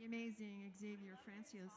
amazing Xavier Francis.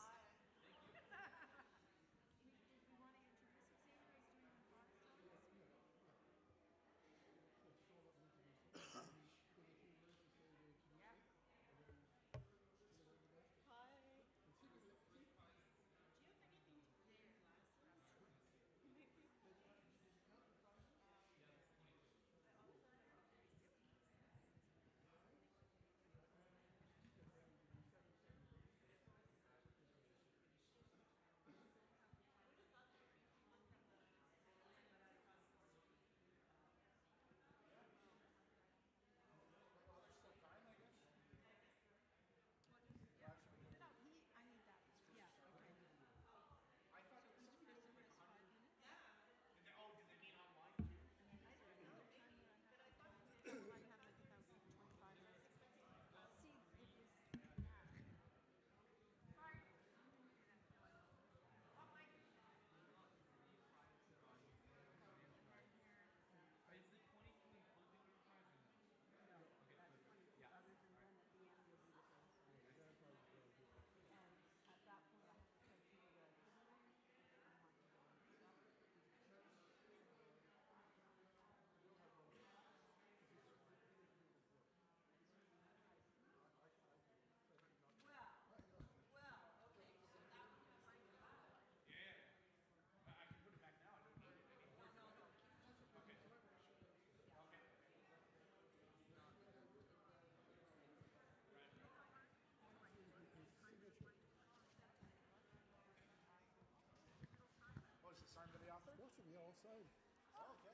Was it signed by the author? Those should be all signed. Oh, okay.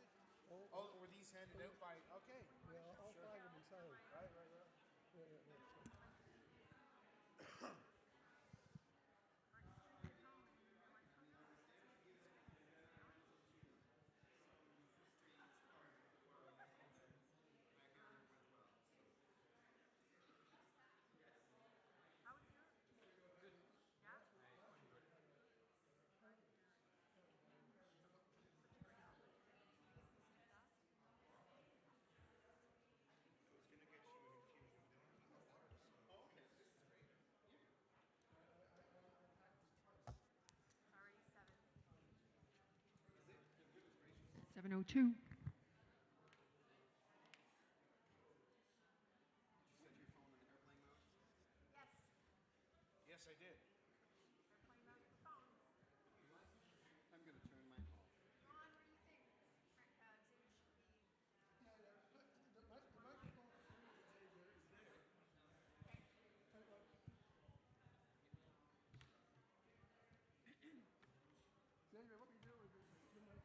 Oh, were these handed out by? Okay. Yeah, all Sure. 5 will be signed. Right. Yeah. It's 7:02. Yes, I did. I'm going to turn mine off. The microphone is there. Xavier, what we do is the mic.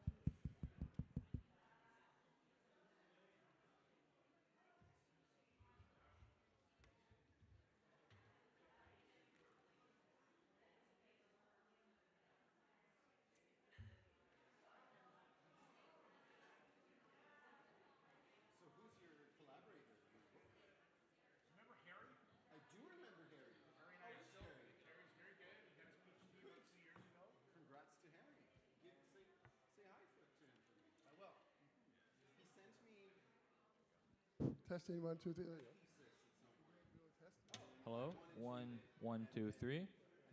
So who's your collaborator? Remember Harry? I do remember Harry. Harry and I are still. Harry's very good. He got his PhD about 2 years ago. Congrats to Harry. Say hi to him for me. I will. He sent me Testing 1, 2, 3. There you go. Hello? 1, 1, 2, 3.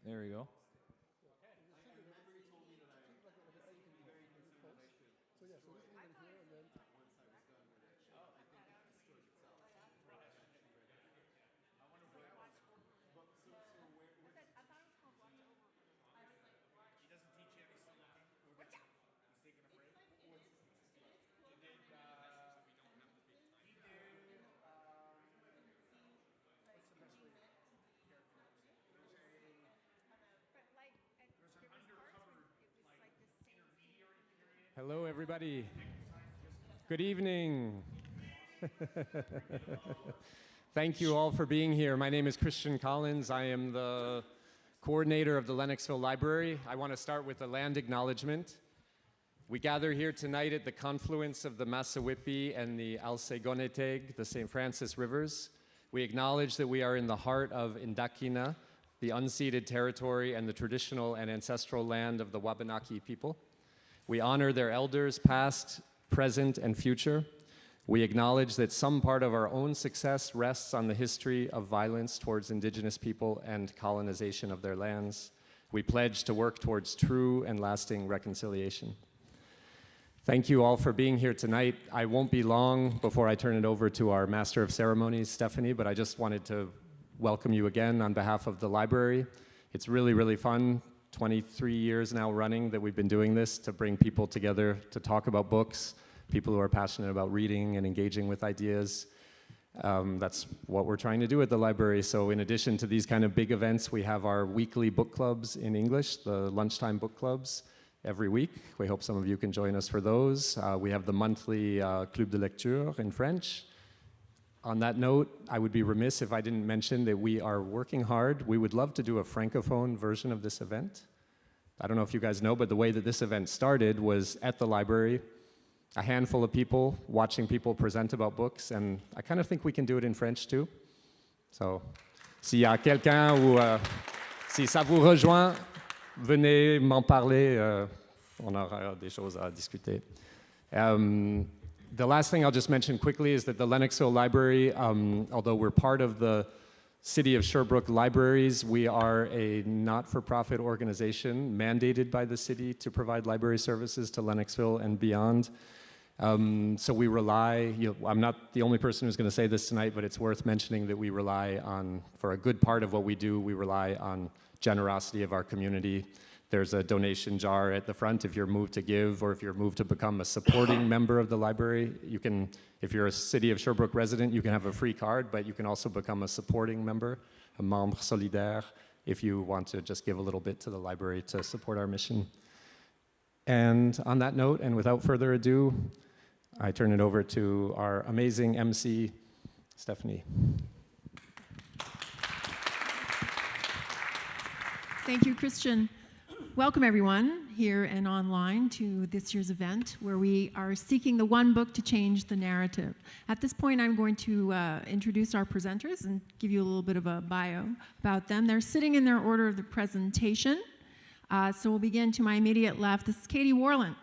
There we go. I remember he told me that he seemed to be very concerned that I should So yeah, so just leave it here and then. once I was done with it. I think it destroys itself. I wonder where that was. But so where He doesn't teach you every single thing. He's taking a break. He did. What's the best way to characterize it? There's an undercover intermediary period. Hello, everybody. Good evening. Thank you all for being here. My name is Christian Collins. I am the coordinator of the Lennoxville Library. I want to start with a land acknowledgement. We gather here tonight at the confluence of the Massawippi and the Alsegoneteg, the St. Francis rivers. We acknowledge that we are in the heart of Indakina, the unceded territory and the traditional and ancestral land of the Wabanaki people. We honor their elders, past, present, and future. We acknowledge that some part of our own success rests on the history of violence towards Indigenous people and colonization of their lands. We pledge to work towards true and lasting reconciliation. Thank you all for being here tonight. I won't be long before I turn it over to our Master of Ceremonies, Stephanie, but I just wanted to welcome you again on behalf of the library. It's really, really fun. 23 years now running that we've been doing this to bring people together to talk about books, people who are passionate about reading and engaging with ideas. That's what we're trying to do at the library. So in addition to these kind of big events, we have our weekly book clubs in English, the lunchtime book clubs, every week. We hope some of you can join us for those. We have the monthly Club de Lecture in French. On that note, I would be remiss if I didn't mention that we are working hard. We would love to do a Francophone version of this event. I don't know if you guys know, but the way that this event started was at the library, a handful of people watching people present about books, and I kind of think we can do it in French too. So, s'il y a quelqu'un ou si ça vous rejoint, venez m'en parler. On aura des choses à discuter. The last thing I'll just mention quickly is that the Lennoxville Library, although we're part of the City of Sherbrooke Libraries, we are a not-for-profit organization mandated by the city to provide library services to Lennoxville and beyond. So we rely, I'm not the only person who's going to say this tonight, but it's worth mentioning that we rely on, for a good part of what we do, we rely on generosity of our community. There's a donation jar at the front if you're moved to give, or if you're moved to become a supporting member of the library. You can, if you're a City of Sherbrooke resident, you can have a free card, but you can also become a supporting member, a membre solidaire, if you want to just give a little bit to the library to support our mission. And on that note, and without further ado, I turn it over to our amazing MC, Stephanie. Thank you, Christian. Welcome, everyone, here and online to this year's event, where we are seeking the one book to change the narrative. At this point, I'm going to introduce our presenters and give you a little bit of a bio about them. They're sitting in their order of the presentation. So we'll begin to my immediate left. This is Katie Warlund.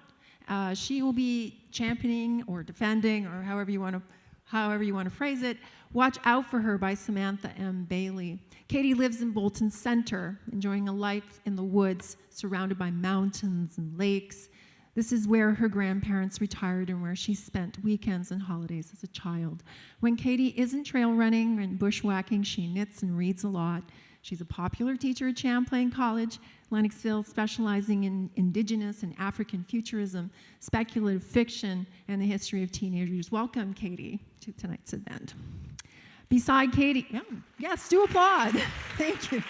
She will be championing or defending, or however you want to phrase it, Watch Out for Her by Samantha M. Bailey. Katie lives in Bolton Center, enjoying a life in the woods, surrounded by mountains and lakes. This is where her grandparents retired and where she spent weekends and holidays as a child. When Katie isn't trail running and bushwhacking, she knits and reads a lot. She's a popular teacher at Champlain College, Lennoxville, specializing in Indigenous and African futurism, speculative fiction, and the history of teenagers. Welcome, Katie, to tonight's event. Beside Katie, yes, do applaud. Thank you.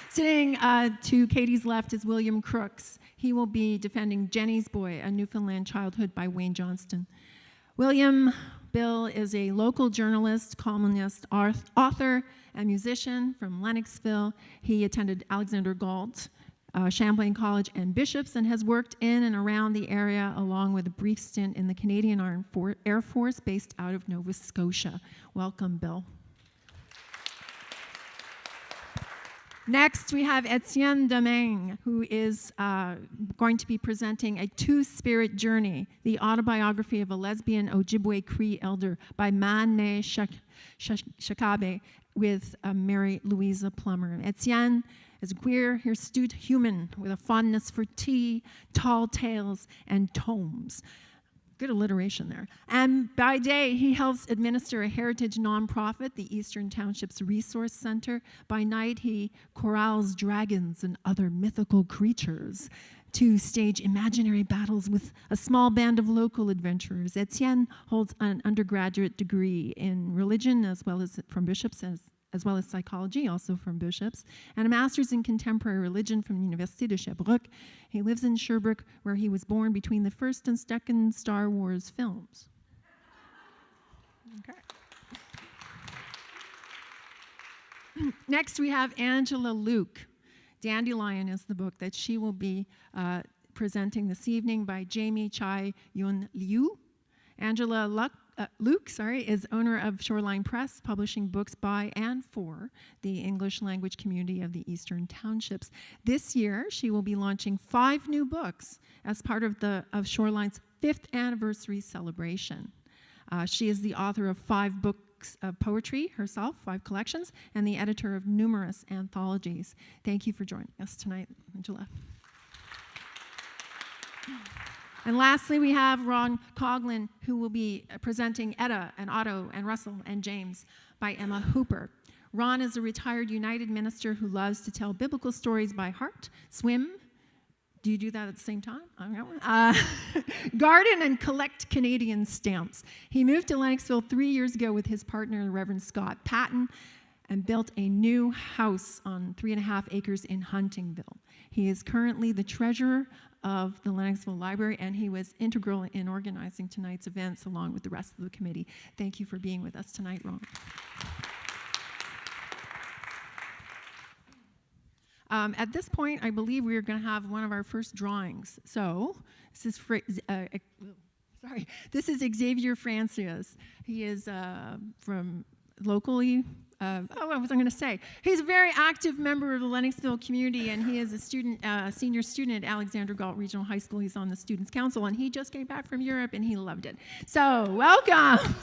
Sitting to Katie's left is William Crooks. He will be defending Jennie's Boy, A Newfoundland Childhood by Wayne Johnston. William Bill is a local journalist, columnist, author, and musician from Lennoxville. He attended Alexander Galt, Champlain College, and Bishops, and has worked in and around the area, along with a brief stint in the Canadian Air Force based out of Nova Scotia. Welcome, Bill. Next, we have Étienne Domingue, who is going to be presenting A Two-Spirit Journey, the autobiography of a lesbian Ojibwe Cree elder by Ma-Nee Chacaby with Mary Louisa Plummer. Étienne is a queer, astute human with a fondness for tea, tall tales, and tomes. Good alliteration there. And by day, he helps administer a heritage nonprofit, the Eastern Townships Resource Center. By night, he corrals dragons and other mythical creatures to stage imaginary battles with a small band of local adventurers. Étienne holds an undergraduate degree in religion as well as from Bishops, as well as psychology, also from Bishops, and a master's in contemporary religion from the Université de Sherbrooke. He lives in Sherbrooke, where he was born between the first and second Star Wars films. Okay. Next, we have Angela Leuck. Dandelion is the book that she will be presenting this evening by Jamie Chai Yun Liew. Angela Leuck, is owner of Shoreline Press, publishing books by and for the English language community of the Eastern Townships. This year, she will be launching 5 new books as part of Shoreline's 5th anniversary celebration. She is the author of 5 books of poetry herself, 5 collections, and the editor of numerous anthologies. Thank you for joining us tonight, Angela. And lastly, we have Ron Coughlin, who will be presenting Etta and Otto and Russell and James by Emma Hooper. Ron is a retired United minister who loves to tell biblical stories by heart, swim. Do you do that at the same time? Garden and collect Canadian stamps. He moved to Lennoxville 3 years ago with his partner, the Reverend Scott Patton, and built a new house on 3.5 acres in Huntingville. He is currently the treasurer of the Lennoxville Library, and he was integral in organizing tonight's events along with the rest of the committee. Thank you for being with us tonight, Ron. At this point, I believe we are going to have one of our first drawings. So, this is Xavier Francis. He is from locally. What was I going to say? He's a very active member of the Lennoxville community, and he is a student, senior student at Alexander Galt Regional High School. He's on the Students' Council, and he just came back from Europe, and he loved it. So, welcome.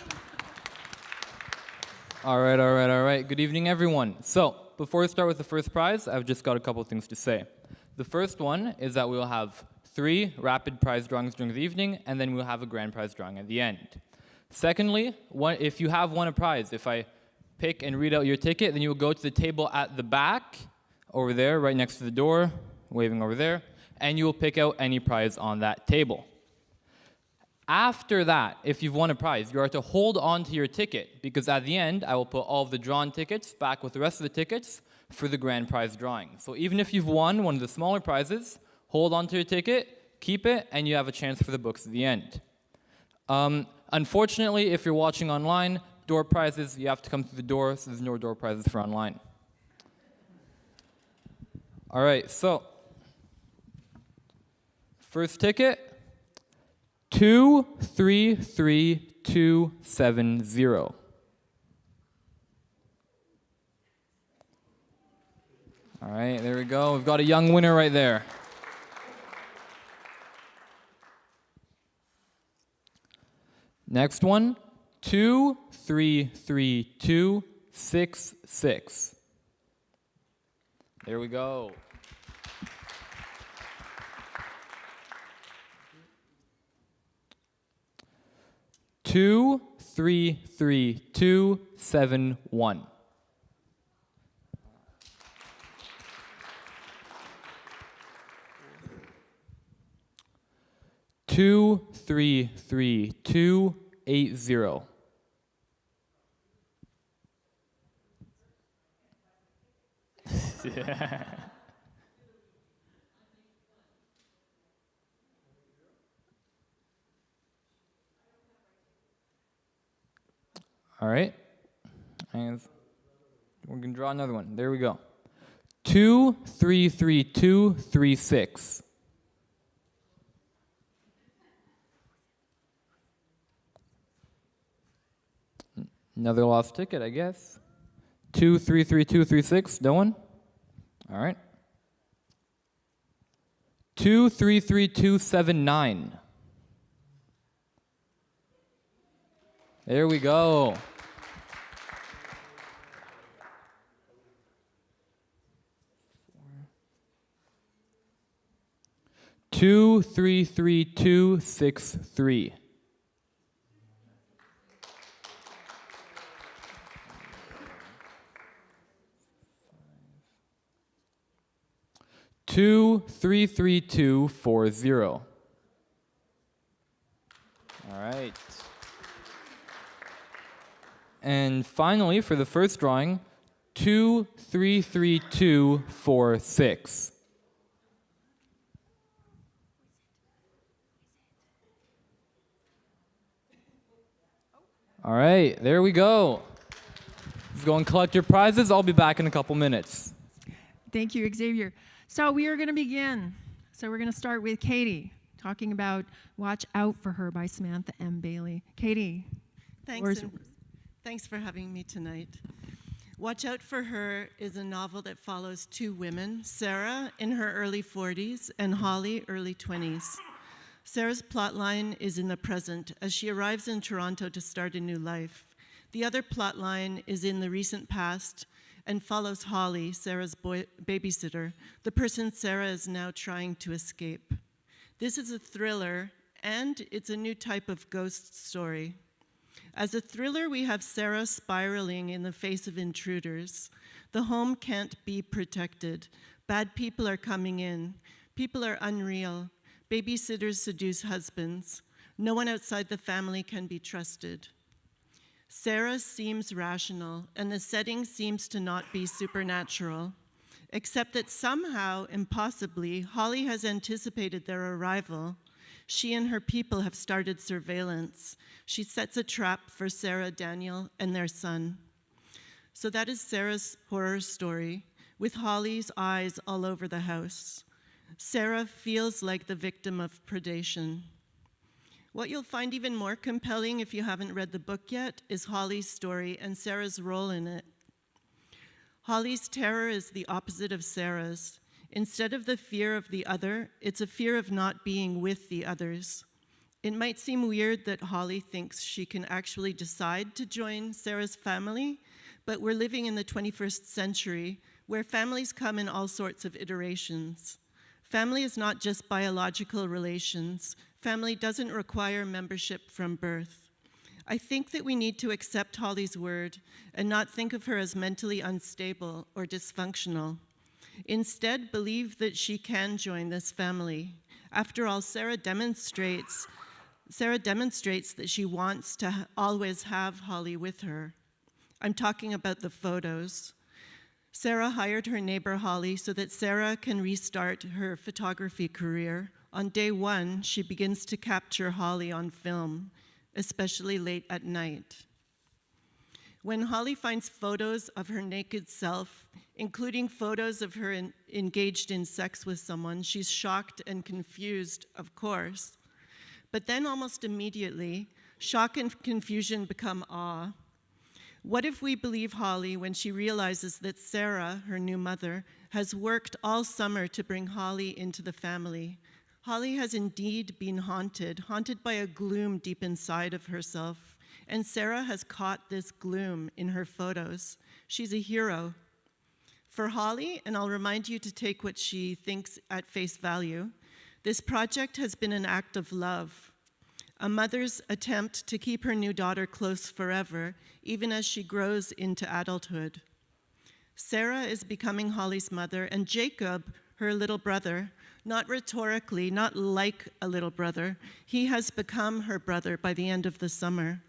All right. Good evening, everyone. So, before we start with the first prize, I've just got a couple things to say. The first one is that we will have 3 rapid prize drawings during the evening, and then we'll have a grand prize drawing at the end. Secondly, if you have won a prize, if I pick and read out your ticket, then you will go to the table at the back, over there, right next to the door, waving over there, and you will pick out any prize on that table. After that, if you've won a prize, you are to hold on to your ticket, because at the end, I will put all of the drawn tickets back with the rest of the tickets for the grand prize drawing. So even if you've won one of the smaller prizes, hold on to your ticket, keep it, and you have a chance for the books at the end. Unfortunately, if you're watching online, door prizes, you have to come through the door, so there's no door prizes for online. All right, so first ticket, 233270. All right, there we go. We've got a young winner right there. Next one, 233266. There we go. Two, 33271. Two, 33280. Yeah. All right. And we're going to draw another one. There we go. 233236. Another lost ticket, I guess. 233236. No one? All right. 233279. There we go. Two, 33263. Two, 33240. All right. And finally, for the first drawing, 233246. All right, there we go. Let's go and collect your prizes. I'll be back in a couple minutes. Thank you, Xavier. So we are going to begin. So we're going to start with Katie, talking about Watch Out for Her by Samantha M. Bailey. Katie. Thanks for having me tonight. Watch Out for Her is a novel that follows two women, Sarah in her early 40s and Holly early 20s. Sarah's plotline is in the present as she arrives in Toronto to start a new life. The other plotline is in the recent past and follows Holly, Sarah's babysitter, the person Sarah is now trying to escape. This is a thriller, and it's a new type of ghost story. As a thriller, we have Sarah spiraling in the face of intruders. The home can't be protected. Bad people are coming in. People are unreal. Babysitters seduce husbands. No one outside the family can be trusted. Sarah seems rational, and the setting seems to not be supernatural, except that somehow, impossibly, Holly has anticipated their arrival. She and her people have started surveillance. She sets a trap for Sarah, Daniel, and their son. So that is Sarah's horror story, with Holly's eyes all over the house. Sarah feels like the victim of predation. What you'll find even more compelling if you haven't read the book yet is Holly's story and Sarah's role in it. Holly's terror is the opposite of Sarah's. Instead of the fear of the other, it's a fear of not being with the others. It might seem weird that Holly thinks she can actually decide to join Sarah's family, but we're living in the 21st century where families come in all sorts of iterations. Family is not just biological relations. Family doesn't require membership from birth. I think that we need to accept Holly's word and not think of her as mentally unstable or dysfunctional. Instead, believe that she can join this family. After all, Sarah demonstrates that she wants to always have Holly with her. I'm talking about the photos. Sarah hired her neighbor Holly so that Sarah can restart her photography career. On day one, she begins to capture Holly on film, especially late at night. When Holly finds photos of her naked self, including photos of her engaged in sex with someone, she's shocked and confused, of course. But then almost immediately, shock and confusion become awe. What if we believe Holly when she realizes that Sarah, her new mother, has worked all summer to bring Holly into the family? Holly has indeed been haunted by a gloom deep inside of herself, and Sarah has caught this gloom in her photos. She's a hero. For Holly, and I'll remind you to take what she thinks at face value, this project has been an act of love, a mother's attempt to keep her new daughter close forever, even as she grows into adulthood. Sarah is becoming Holly's mother, and Jacob, her little brother, not rhetorically, not like a little brother, he has become her brother by the end of the summer.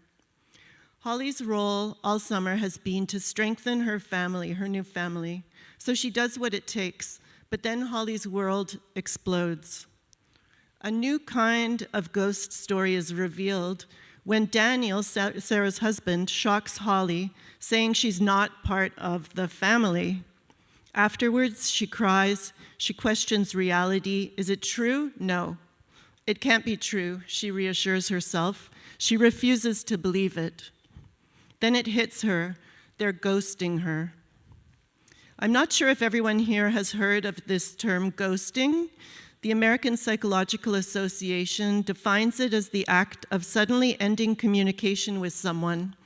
Holly's role all summer has been to strengthen her family, her new family, so she does what it takes, but then Holly's world explodes. A new kind of ghost story is revealed when Daniel, Sarah's husband, shocks Holly, saying she's not part of the family. Afterwards, she cries, she questions reality. Is it true? No. It can't be true, she reassures herself. She refuses to believe it. Then it hits her. They're ghosting her. I'm not sure if everyone here has heard of this term ghosting. The American Psychological Association defines it as the act of suddenly ending communication with someone,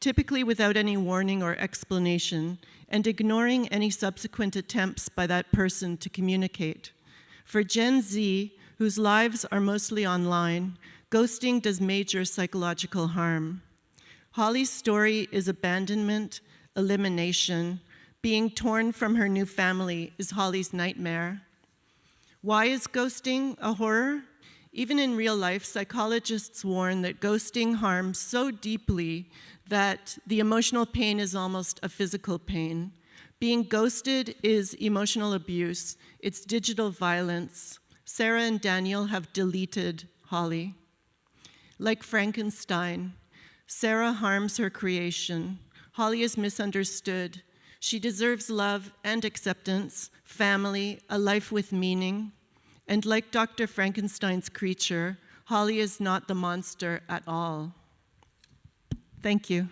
typically without any warning or explanation, and ignoring any subsequent attempts by that person to communicate. For Gen Z, whose lives are mostly online, ghosting does major psychological harm. Holly's story is abandonment, elimination. Being torn from her new family is Holly's nightmare. Why is ghosting a horror? Even in real life, psychologists warn that ghosting harms so deeply that the emotional pain is almost a physical pain. Being ghosted is emotional abuse. It's digital violence. Sarah and Daniel have deleted Holly. Like Frankenstein, Sarah harms her creation. Holly is misunderstood. She deserves love and acceptance, family, a life with meaning. And like Dr. Frankenstein's creature, Holly is not the monster at all. Thank you.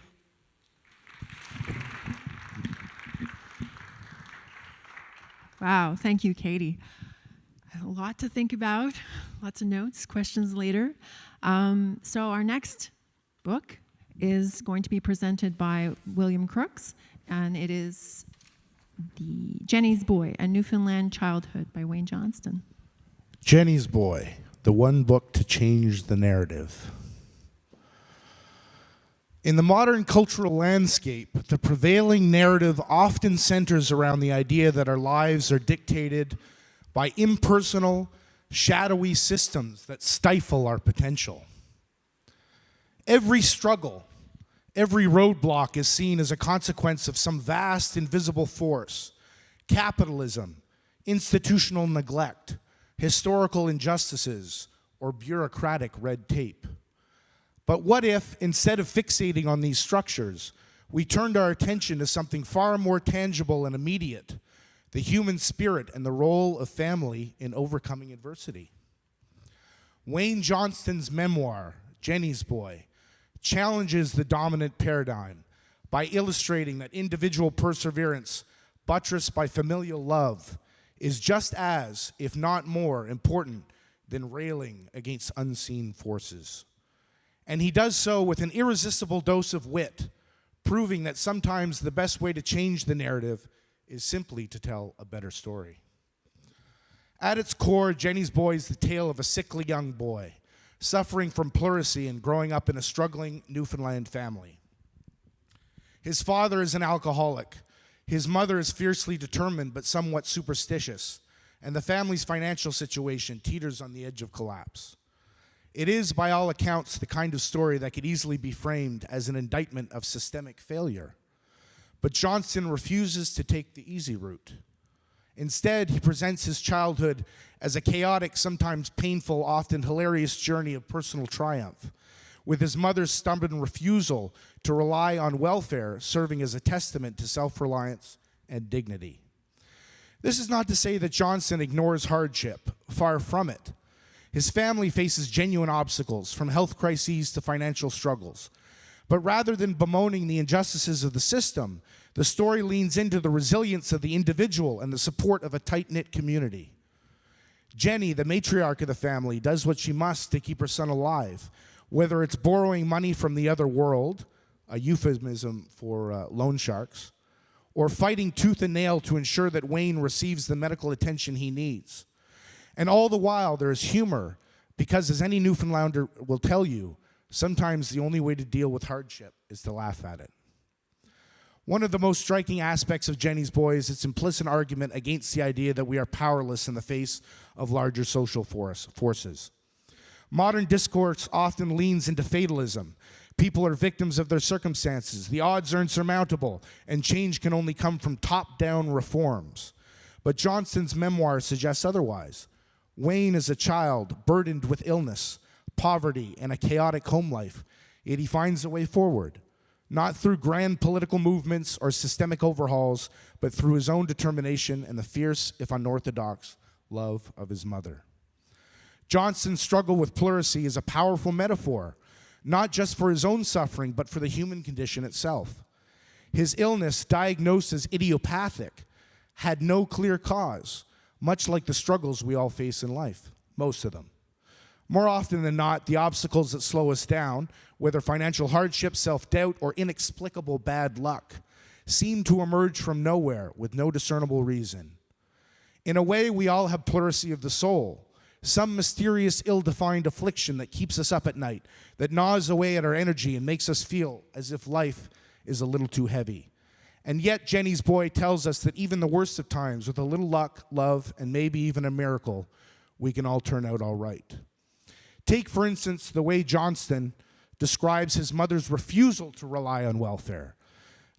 Wow, thank you, Katie. A lot to think about, lots of notes, questions later. So our next book is going to be presented by William Crooks, and it is Jennie's Boy, A Newfoundland Childhood by Wayne Johnston. Jennie's Boy, the one book to change the narrative. In the modern cultural landscape, the prevailing narrative often centers around the idea that our lives are dictated by impersonal, shadowy systems that stifle our potential. Every struggle, every roadblock is seen as a consequence of some vast invisible force: capitalism, institutional neglect, historical injustices, or bureaucratic red tape. But what if, instead of fixating on these structures, we turned our attention to something far more tangible and immediate: the human spirit and the role of family in overcoming adversity? Wayne Johnston's memoir, Jennie's Boy, challenges the dominant paradigm by illustrating that individual perseverance, buttressed by familial love, is just as, if not more, important than railing against unseen forces. And he does so with an irresistible dose of wit, proving that sometimes the best way to change the narrative is simply to tell a better story. At its core, Jennie's Boy is the tale of a sickly young boy, suffering from pleurisy and growing up in a struggling Newfoundland family. His father is an alcoholic, his mother is fiercely determined but somewhat superstitious, and the family's financial situation teeters on the edge of collapse. It is, by all accounts, the kind of story that could easily be framed as an indictment of systemic failure. But Johnston refuses to take the easy route. Instead, he presents his childhood as a chaotic, sometimes painful, often hilarious journey of personal triumph, with his mother's stubborn refusal to rely on welfare serving as a testament to self-reliance and dignity. This is not to say that Johnston ignores hardship. Far from it. His family faces genuine obstacles, from health crises to financial struggles. But rather than bemoaning the injustices of the system, the story leans into the resilience of the individual and the support of a tight-knit community. Jennie, the matriarch of the family, does what she must to keep her son alive, whether it's borrowing money from the other world, a euphemism for loan sharks, or fighting tooth and nail to ensure that Wayne receives the medical attention he needs. And all the while, there is humor, because as any Newfoundlander will tell you, sometimes the only way to deal with hardship is to laugh at it. One of the most striking aspects of Jennie's Boy is its implicit argument against the idea that we are powerless in the face of larger social forces. Modern discourse often leans into fatalism. People are victims of their circumstances. The odds are insurmountable, and change can only come from top-down reforms. But Johnston's memoir suggests otherwise. Wayne is a child burdened with illness, poverty, and a chaotic home life, yet he finds a way forward, not through grand political movements or systemic overhauls, but through his own determination and the fierce, if unorthodox, love of his mother. Johnston's struggle with pleurisy is a powerful metaphor, not just for his own suffering, but for the human condition itself. His illness, diagnosed as idiopathic, had no clear cause, much like the struggles we all face in life, most of them. More often than not, the obstacles that slow us down, whether financial hardship, self-doubt, or inexplicable bad luck, seem to emerge from nowhere with no discernible reason. In a way, we all have pleurisy of the soul, some mysterious, ill-defined affliction that keeps us up at night, that gnaws away at our energy and makes us feel as if life is a little too heavy. And yet, Jennie's Boy tells us that even the worst of times, with a little luck, love, and maybe even a miracle, we can all turn out all right. Take, for instance, the way Johnston describes his mother's refusal to rely on welfare.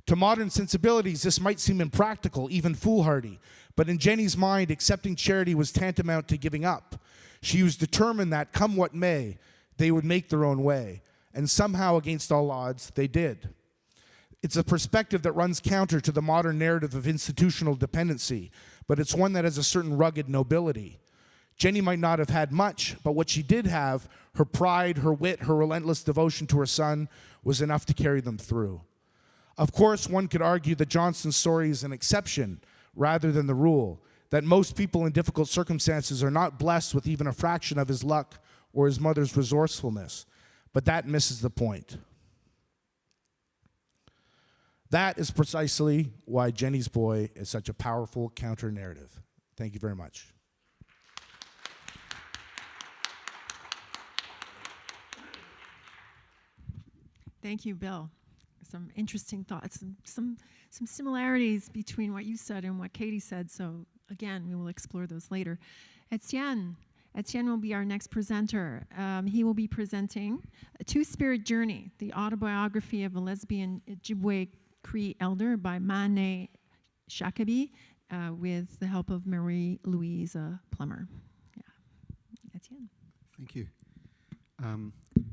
To modern sensibilities, this might seem impractical, even foolhardy, but in Jennie's mind, accepting charity was tantamount to giving up. She was determined that, come what may, they would make their own way, and somehow, against all odds, they did. It's a perspective that runs counter to the modern narrative of institutional dependency, but it's one that has a certain rugged nobility. Jennie might not have had much, but what she did have, her pride, her wit, her relentless devotion to her son, was enough to carry them through. Of course, one could argue that Johnston's story is an exception rather than the rule, that most people in difficult circumstances are not blessed with even a fraction of his luck or his mother's resourcefulness, but that misses the point. That is precisely why Jennie's Boy is such a powerful counter-narrative. Thank you very much. Thank you, Bill. Some interesting thoughts, some similarities between what you said and what Katie said. So again, we will explore those later. Étienne will be our next presenter. He will be presenting A Two-Spirit Journey, the autobiography of a lesbian Ojibwe Cree elder by Ma-Nee Chacaby, with the help of Louisa Plummer. Yeah. Étienne. Thank you.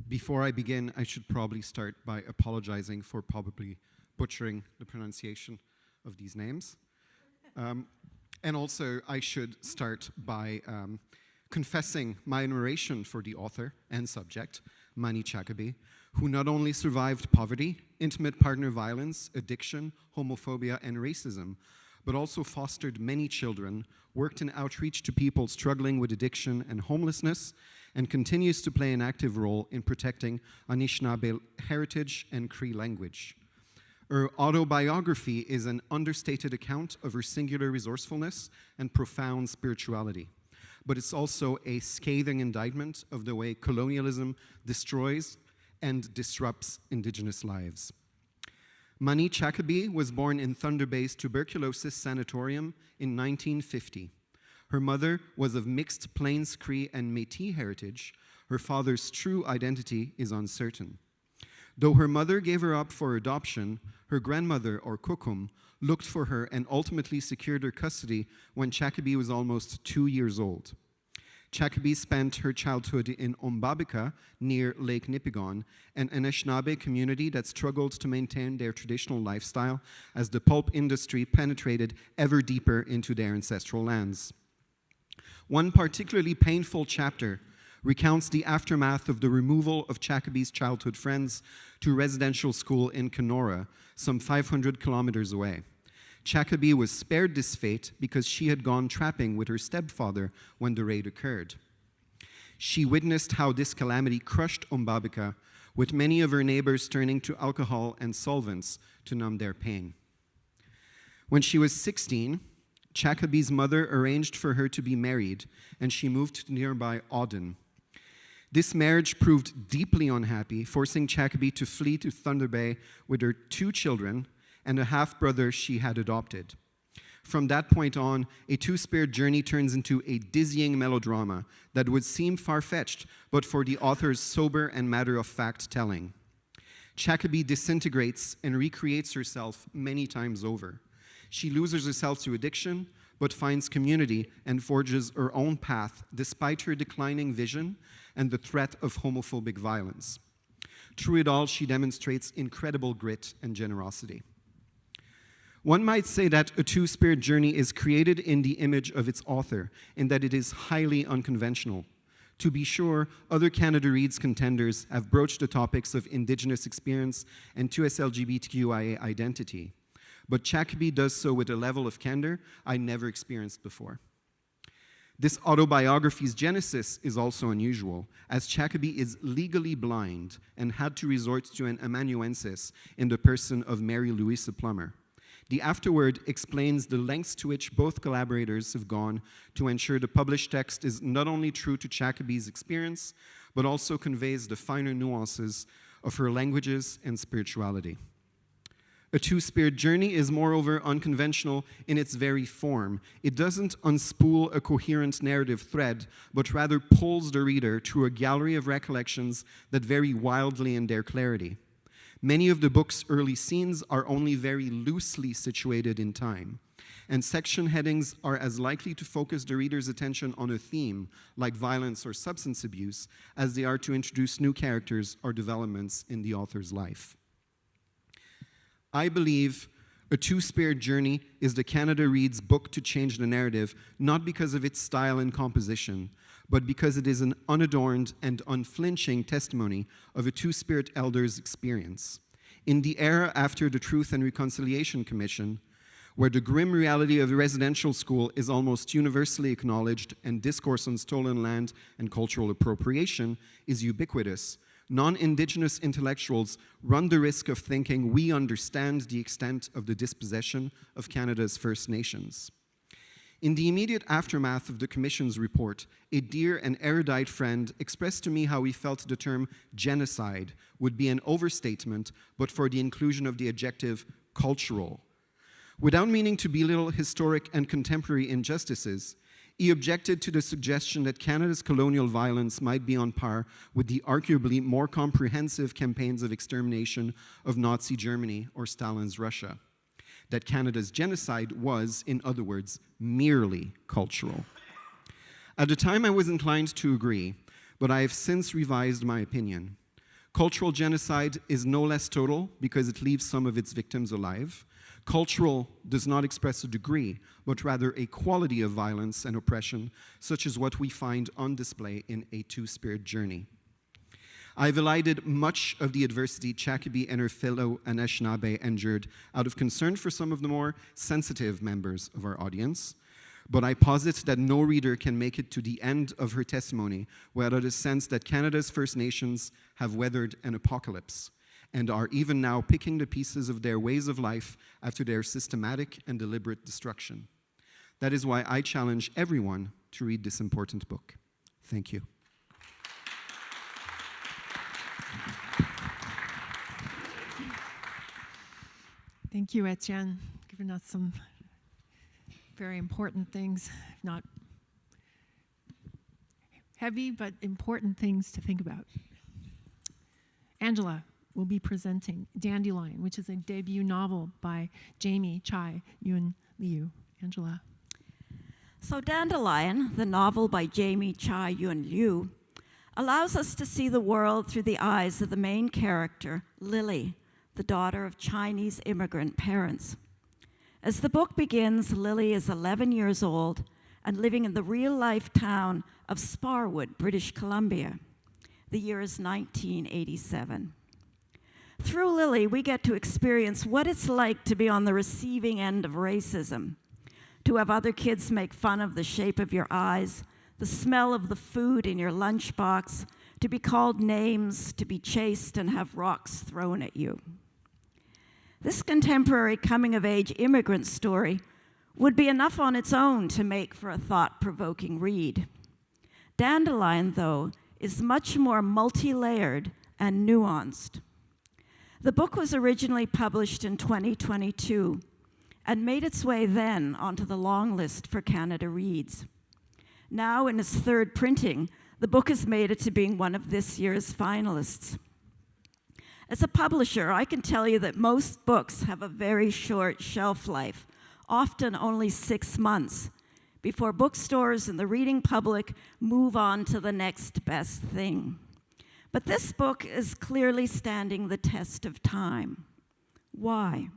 Before I begin, I should probably start by apologizing for probably butchering the pronunciation of these names. And also, I should start by confessing my admiration for the author and subject, Ma-Nee Chacaby, who not only survived poverty, intimate partner violence, addiction, homophobia, and racism, but also fostered many children, worked in outreach to people struggling with addiction and homelessness, and continues to play an active role in protecting Anishinaabe heritage and Cree language. Her autobiography is an understated account of her singular resourcefulness and profound spirituality, but it's also a scathing indictment of the way colonialism destroys and disrupts Indigenous lives. Ma-Nee Chacaby was born in Thunder Bay's tuberculosis sanatorium in 1950. Her mother was of mixed Plains Cree and Métis heritage. Her father's true identity is uncertain. Though her mother gave her up for adoption, her grandmother, or Kukum, looked for her and ultimately secured her custody when Chacaby was almost 2 years old. Chacaby spent her childhood in Ombabika, near Lake Nipigon, an Anishinaabe community that struggled to maintain their traditional lifestyle as the pulp industry penetrated ever deeper into their ancestral lands. One particularly painful chapter recounts the aftermath of the removal of Chacaby's childhood friends to residential school in Kenora, some 500 kilometers away. Chacaby was spared this fate because she had gone trapping with her stepfather when the raid occurred. She witnessed how this calamity crushed Ombabika, with many of her neighbors turning to alcohol and solvents to numb their pain. When she was 16, Chacaby's mother arranged for her to be married, and she moved to nearby Auden. This marriage proved deeply unhappy, forcing Chacaby to flee to Thunder Bay with her 2 children and a half-brother she had adopted. From that point on, A Two-Spirit Journey turns into a dizzying melodrama that would seem far-fetched, but for the author's sober and matter-of-fact telling. Chacaby disintegrates and recreates herself many times over. She loses herself to addiction, but finds community and forges her own path despite her declining vision and the threat of homophobic violence. Through it all, she demonstrates incredible grit and generosity. One might say that A Two-Spirit Journey is created in the image of its author, in that it is highly unconventional. To be sure, other Canada Reads contenders have broached the topics of Indigenous experience and 2S LGBTQIA identity. But Chacaby does so with a level of candor I never experienced before. This autobiography's genesis is also unusual, as Chacaby is legally blind and had to resort to an amanuensis in the person of Mary Louisa Plummer. The afterword explains the lengths to which both collaborators have gone to ensure the published text is not only true to Chacaby's experience, but also conveys the finer nuances of her languages and spirituality. A Two-Spirit Journey is moreover unconventional in its very form. It doesn't unspool a coherent narrative thread, but rather pulls the reader through a gallery of recollections that vary wildly in their clarity. Many of the book's early scenes are only very loosely situated in time, and section headings are as likely to focus the reader's attention on a theme, like violence or substance abuse, as they are to introduce new characters or developments in the author's life. I believe A Two-Spirit Journey is the Canada Reads book to change the narrative, not because of its style and composition, but because it is an unadorned and unflinching testimony of a Two-Spirit elder's experience. In the era after the Truth and Reconciliation Commission, where the grim reality of a residential school is almost universally acknowledged and discourse on stolen land and cultural appropriation is ubiquitous, non-Indigenous intellectuals run the risk of thinking we understand the extent of the dispossession of Canada's First Nations. In the immediate aftermath of the Commission's report, a dear and erudite friend expressed to me how he felt the term genocide would be an overstatement, but for the inclusion of the adjective cultural. Without meaning to belittle historic and contemporary injustices, he objected to the suggestion that Canada's colonial violence might be on par with the arguably more comprehensive campaigns of extermination of Nazi Germany or Stalin's Russia. That Canada's genocide was, in other words, merely cultural. At the time, I was inclined to agree, but I have since revised my opinion. Cultural genocide is no less total because it leaves some of its victims alive. Cultural does not express a degree, but rather a quality of violence and oppression, such as what we find on display in A Two-Spirit Journey. I've elided much of the adversity Chacaby and her fellow Anishinaabe endured out of concern for some of the more sensitive members of our audience, but I posit that no reader can make it to the end of her testimony without a sense that Canada's First Nations have weathered an apocalypse and are even now picking the pieces of their ways of life after their systematic and deliberate destruction. That is why I challenge everyone to read this important book. Thank you. Thank you, Étienne, giving us some very important things, not heavy, but important things to think about. Angela will be presenting Dandelion, which is a debut novel by Jamie Chai Yun Liew. Angela. So Dandelion, the novel by Jamie Chai Yun Liew, allows us to see the world through the eyes of the main character, Lily, the daughter of Chinese immigrant parents. As the book begins, Lily is 11 years old and living in the real-life town of Sparwood, British Columbia. The year is 1987. Through Lily, we get to experience what it's like to be on the receiving end of racism, to have other kids make fun of the shape of your eyes, the smell of the food in your lunchbox, to be called names, to be chased and have rocks thrown at you. This contemporary coming-of-age immigrant story would be enough on its own to make for a thought-provoking read. Dandelion, though, is much more multi-layered and nuanced. The book was originally published in 2022 and made its way then onto the long list for Canada Reads. Now, in its third printing, the book has made it to being one of this year's finalists. As a publisher, I can tell you that most books have a very short shelf life, often only 6 months, before bookstores and the reading public move on to the next best thing. But this book is clearly standing the test of time. Why?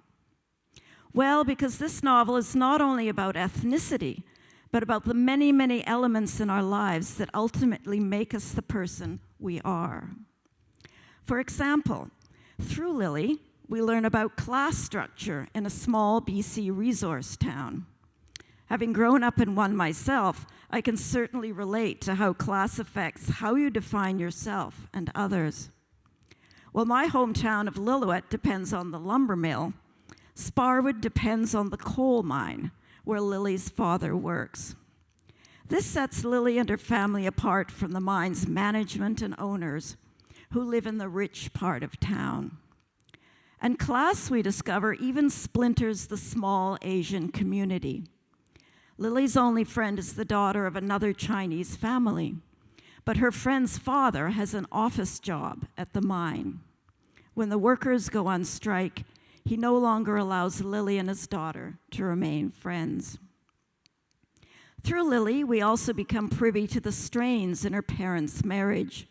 Well, because this novel is not only about ethnicity, but about the many, many elements in our lives that ultimately make us the person we are. For example, through Lily, we learn about class structure in a small BC resource town. Having grown up in one myself, I can certainly relate to how class affects how you define yourself and others. While my hometown of Lillooet depends on the lumber mill, Sparwood depends on the coal mine, where Lily's father works. This sets Lily and her family apart from the mine's management and owners, who live in the rich part of town. And class, we discover, even splinters the small Asian community. Lily's only friend is the daughter of another Chinese family, but her friend's father has an office job at the mine. When the workers go on strike, he no longer allows Lily and his daughter to remain friends. Through Lily, we also become privy to the strains in her parents' marriage.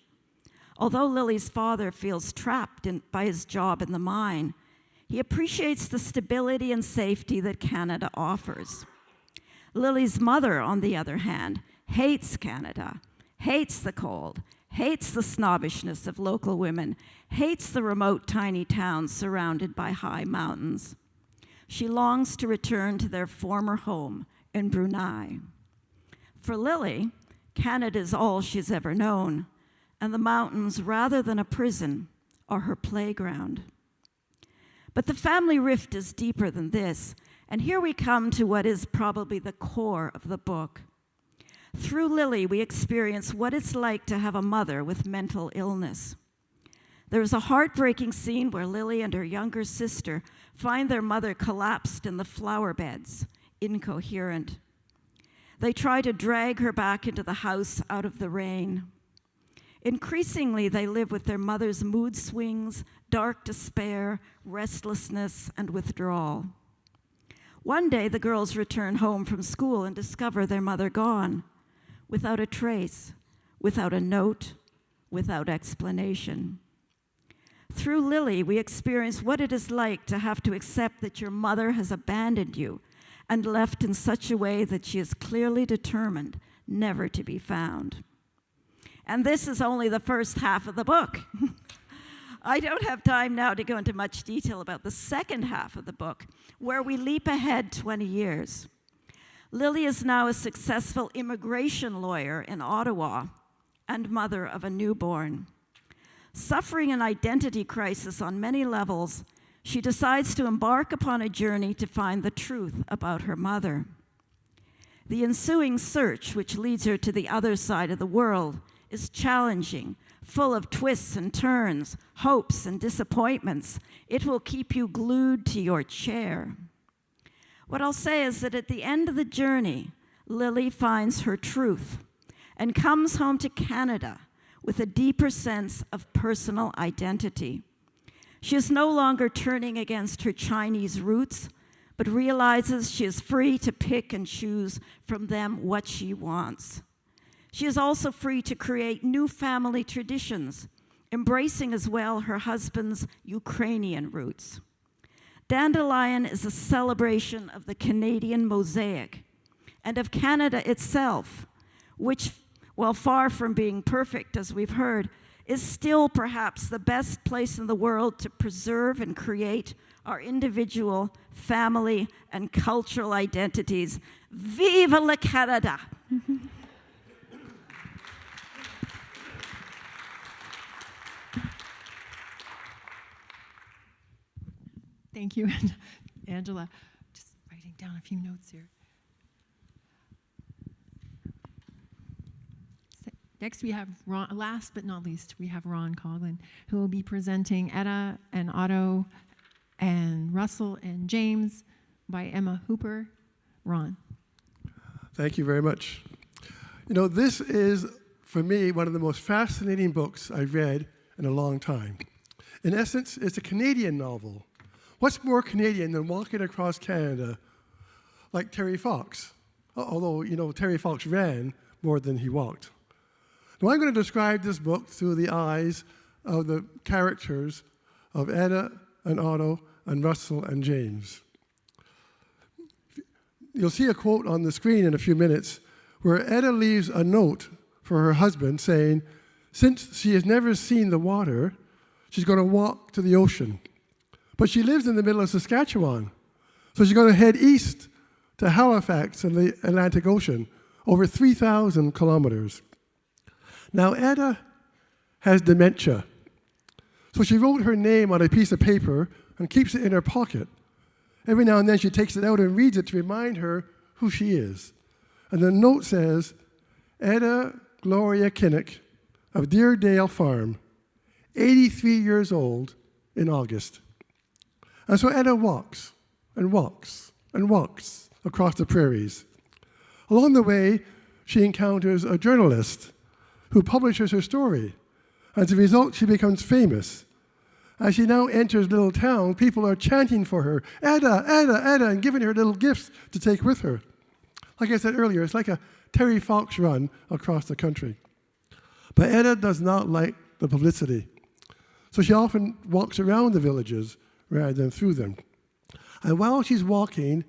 Although Lily's father feels trapped by his job in the mine, He appreciates the stability and safety that Canada offers. Lily's mother, on the other hand, hates Canada, hates the cold, hates the snobbishness of local women, hates the remote tiny towns surrounded by high mountains. She longs to return to their former home in Brunei. For Lily, Canada is all she's ever known, and the mountains, rather than a prison, are her playground. But the family rift is deeper than this, and here we come to what is probably the core of the book. Through Lily, we experience what it's like to have a mother with mental illness. There's a heartbreaking scene where Lily and her younger sister find their mother collapsed in the flower beds, incoherent. They try to drag her back into the house out of the rain. Increasingly, they live with their mother's mood swings, dark despair, restlessness, and withdrawal. One day, the girls return home from school and discover their mother gone, without a trace, without a note, without explanation. Through Lily, we experience what it is like to have to accept that your mother has abandoned you and left in such a way that she is clearly determined never to be found. And this is only the first half of the book. I don't have time now to go into much detail about the second half of the book, where we leap ahead 20 years. Lily is now a successful immigration lawyer in Ottawa and mother of a newborn. Suffering an identity crisis on many levels, she decides to embark upon a journey to find the truth about her mother. The ensuing search, which leads her to the other side of the world, is challenging, full of twists and turns, hopes and disappointments. It will keep you glued to your chair. What I'll say is that at the end of the journey, Lily finds her truth and comes home to Canada with a deeper sense of personal identity. She is no longer turning against her Chinese roots, but realizes she is free to pick and choose from them what she wants. She is also free to create new family traditions, embracing as well her husband's Ukrainian roots. Dandelion is a celebration of the Canadian mosaic and of Canada itself, which, while far from being perfect, as we've heard, is still perhaps the best place in the world to preserve and create our individual, family, and cultural identities. Vive le Canada! Thank you, Angela. Just writing down a few notes here. Next, we have Ron, last but not least, we have Ron Coughlin, who will be presenting Etta and Otto and Russell and James by Emma Hooper. Ron. Thank you very much. You know, this is, for me, one of the most fascinating books I've read in a long time. In essence, it's a Canadian novel. What's more Canadian than walking across Canada like Terry Fox? Although, you know, Terry Fox ran more than he walked. Now, I'm going to describe this book through the eyes of the characters of Etta and Otto and Russell and James. You'll see a quote on the screen in a few minutes where Etta leaves a note for her husband saying, since she has never seen the water, she's going to walk to the ocean. But she lives in the middle of Saskatchewan, so she's going to head east to Halifax in the Atlantic Ocean, over 3,000 kilometers. Now, Etta has dementia, so she wrote her name on a piece of paper and keeps it in her pocket. Every now and then she takes it out and reads it to remind her who she is. And the note says, Etta Gloria Kinnock of Deerdale Farm, 83 years old in August. And so Etta walks and walks and walks across the prairies. Along the way, she encounters a journalist who publishes her story. As a result, she becomes famous. As she now enters little town, people are chanting for her, Etta, Etta, Etta, and giving her little gifts to take with her. Like I said earlier, it's like a Terry Fox run across the country. But Etta does not like the publicity. So she often walks around the villages, rather than through them. And while she's walking,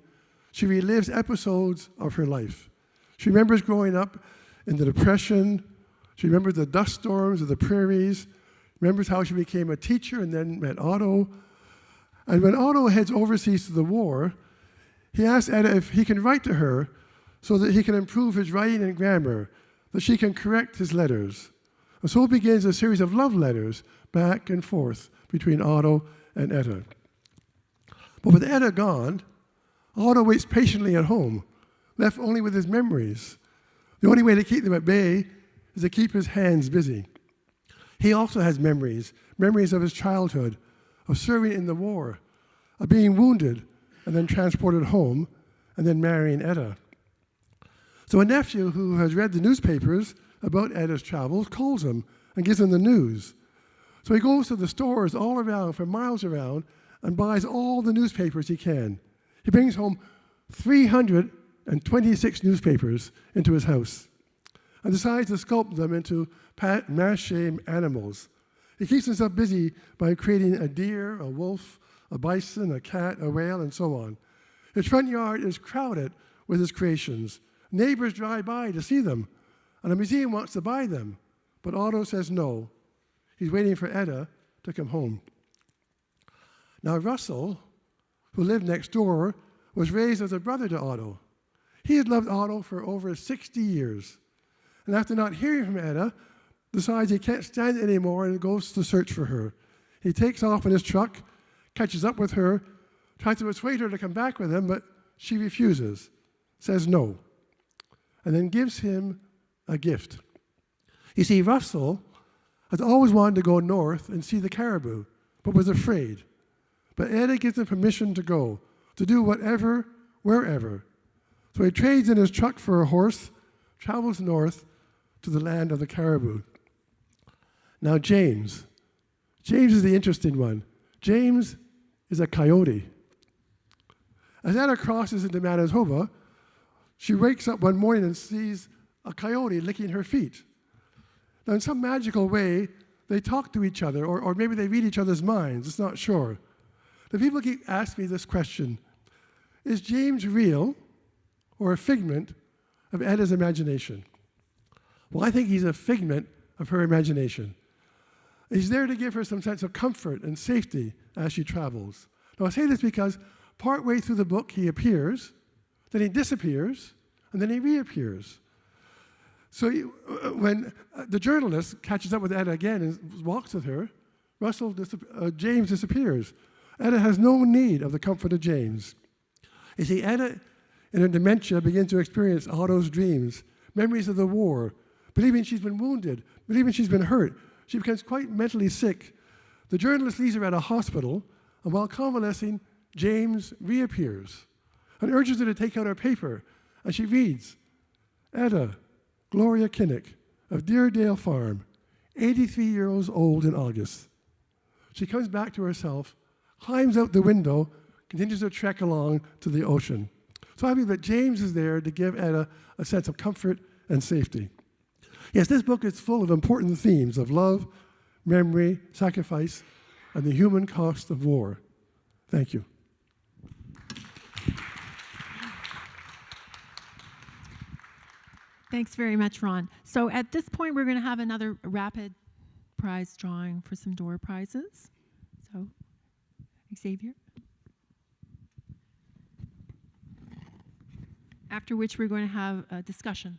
she relives episodes of her life. She remembers growing up in the Depression. She remembers the dust storms of the prairies, remembers how she became a teacher and then met Otto. And when Otto heads overseas to the war, he asks Etta if he can write to her so that he can improve his writing and grammar, that she can correct his letters. And so begins a series of love letters back and forth between Otto and Etta. But with Etta gone, Otto waits patiently at home, left only with his memories. The only way to keep them at bay is to keep his hands busy. He also has memories of his childhood, of serving in the war, of being wounded and then transported home, and then marrying Etta. So a nephew who has read the newspapers about Etta's travels calls him and gives him the news. So he goes to the stores all around, for miles around, and buys all the newspapers he can. He brings home 326 newspapers into his house and decides to sculpt them into mache animals. He keeps himself busy by creating a deer, a wolf, a bison, a cat, a whale, and so on. His front yard is crowded with his creations. Neighbors drive by to see them, and a museum wants to buy them. But Otto says no. He's waiting for Etta to come home. Now Russell, who lived next door, was raised as a brother to Otto. He had loved Otto for over 60 years. And after not hearing from Etta, decides he can't stand it anymore and goes to search for her. He takes off in his truck, catches up with her, tries to persuade her to come back with him, but she refuses, says no, and then gives him a gift. You see, Russell has always wanted to go north and see the caribou, but was afraid. But Etta gives him permission to go, to do whatever, wherever. So he trades in his truck for a horse, travels north to the land of the caribou. Now James is the interesting one. James is a coyote. As Etta crosses into Manitoba, she wakes up one morning and sees a coyote licking her feet. Now in some magical way, they talk to each other, or maybe they read each other's minds, it's not sure. The people keep asking me this question: is James real or a figment of Etta's imagination? Well, I think he's a figment of her imagination. He's there to give her some sense of comfort and safety as she travels. Now, I say this because partway through the book, he appears, then he disappears, and then he reappears. So when the journalist catches up with Etta again and walks with her, James disappears. Etta has no need of the comfort of James. You see, Etta, in her dementia, begins to experience Otto's dreams, memories of the war, believing she's been wounded, believing she's been hurt. She becomes quite mentally sick. The journalist leaves her at a hospital, and while convalescing, James reappears and urges her to take out her paper. And she reads, Etta, Gloria Kinnick of Deerdale Farm, 83 years old in August. She comes back to herself, climbs out the window, continues her trek along to the ocean. So I believe that James is there to give Etta a sense of comfort and safety. Yes, this book is full of important themes of love, memory, sacrifice, and the human cost of war. Thank you. Thanks very much, Ron. So at this point, we're going to have another rapid prize drawing for some door prizes. So, Xavier. After which we're going to have a discussion.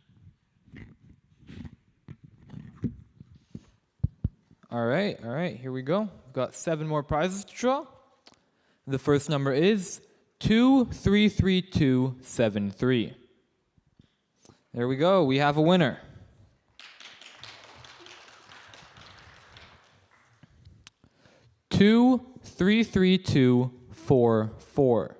All right, here we go. We've got 7 more prizes to draw. The first number is 233273. There we go, we have a winner. Two, 33244.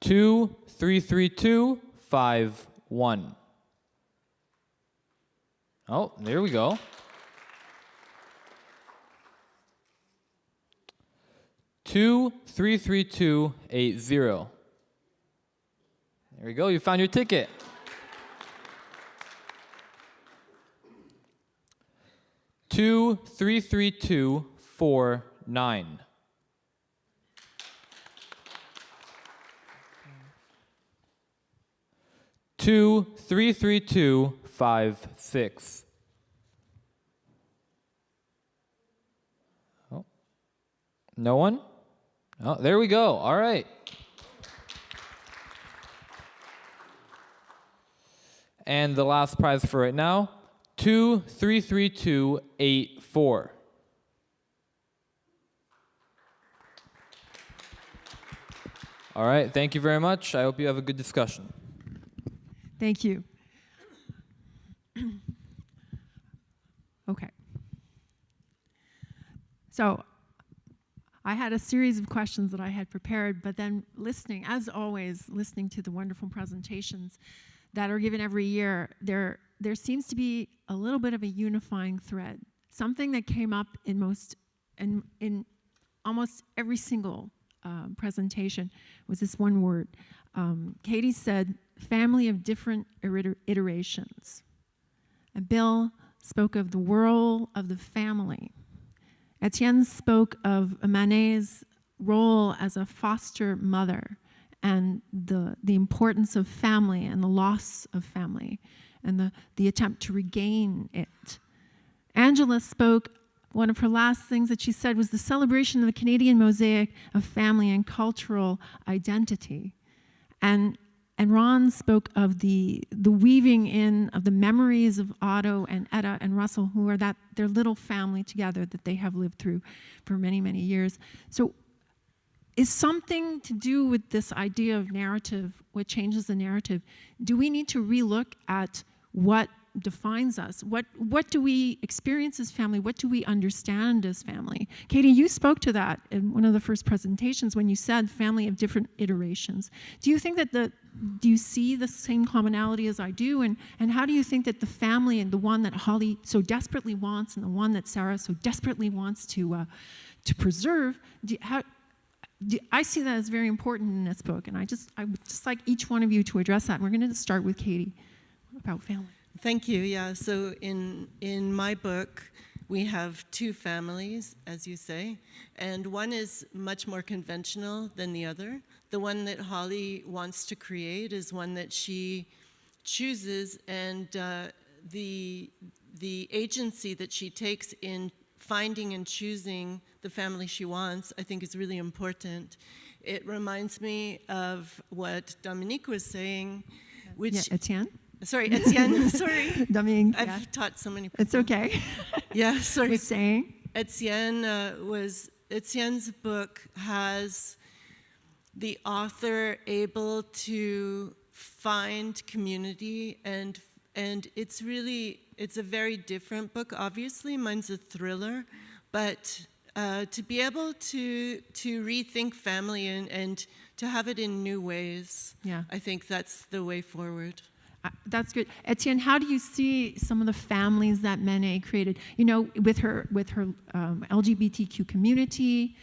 233251. Oh, there we go. 233280. There we go, you found your ticket. 2-3-3-2-4-9. Two, 3-3-2-5-6. Oh, no one? Oh, there we go. All right. And the last prize for right now, 2-3-3-2-8-4. All right, thank you very much. I hope you have a good discussion. Thank you. Okay. So I had a series of questions that I had prepared, but then listening, as always, listening to the wonderful presentations that are given every year, there seems to be a little bit of a unifying thread. Something that came up in almost every single presentation was this one word. Katie said, family of different iterations. And Bill spoke of the role of the family. Étienne spoke of Ma-Nee's role as a foster mother and the importance of family and the loss of family and the attempt to regain it. Angela spoke, one of her last things that she said was the celebration of the Canadian mosaic of family and cultural identity. And Ron spoke of the weaving in of the memories of Otto and Etta and Russell, who are their little family together that they have lived through for many, many years. So is something to do with this idea of narrative, what changes the narrative? Do we need to relook at what defines us? What do we experience as family? What do we understand as family? Katie, you spoke to that in one of the first presentations when you said family of different iterations. Do you think that do you see the same commonality as I do? And how do you think that the family and the one that Holly so desperately wants and the one that Sarah so desperately wants to preserve, I see that as very important in this book, and I would just like each one of you to address that. And we're going to start with Katie about family. Thank you. Yeah, so in my book, we have two families, as you say, and one is much more conventional than the other. The one that Holly wants to create is one that she chooses, and the agency that she takes in finding and choosing the family she wants, I think is really important. It reminds me of what Dominique was saying, which... Yeah, Étienne? Sorry, Étienne, sorry. Domingue, I've taught so many people. It's okay. Yeah, sorry. Was saying? Étienne's book has the author able to find community, and it's a very different book, obviously. Mine's a thriller, but to be able to rethink family and to have it in new ways, yeah. I think that's the way forward. That's good. Étienne, how do you see some of the families that Ma-Nee created? You know, with her LGBTQ community,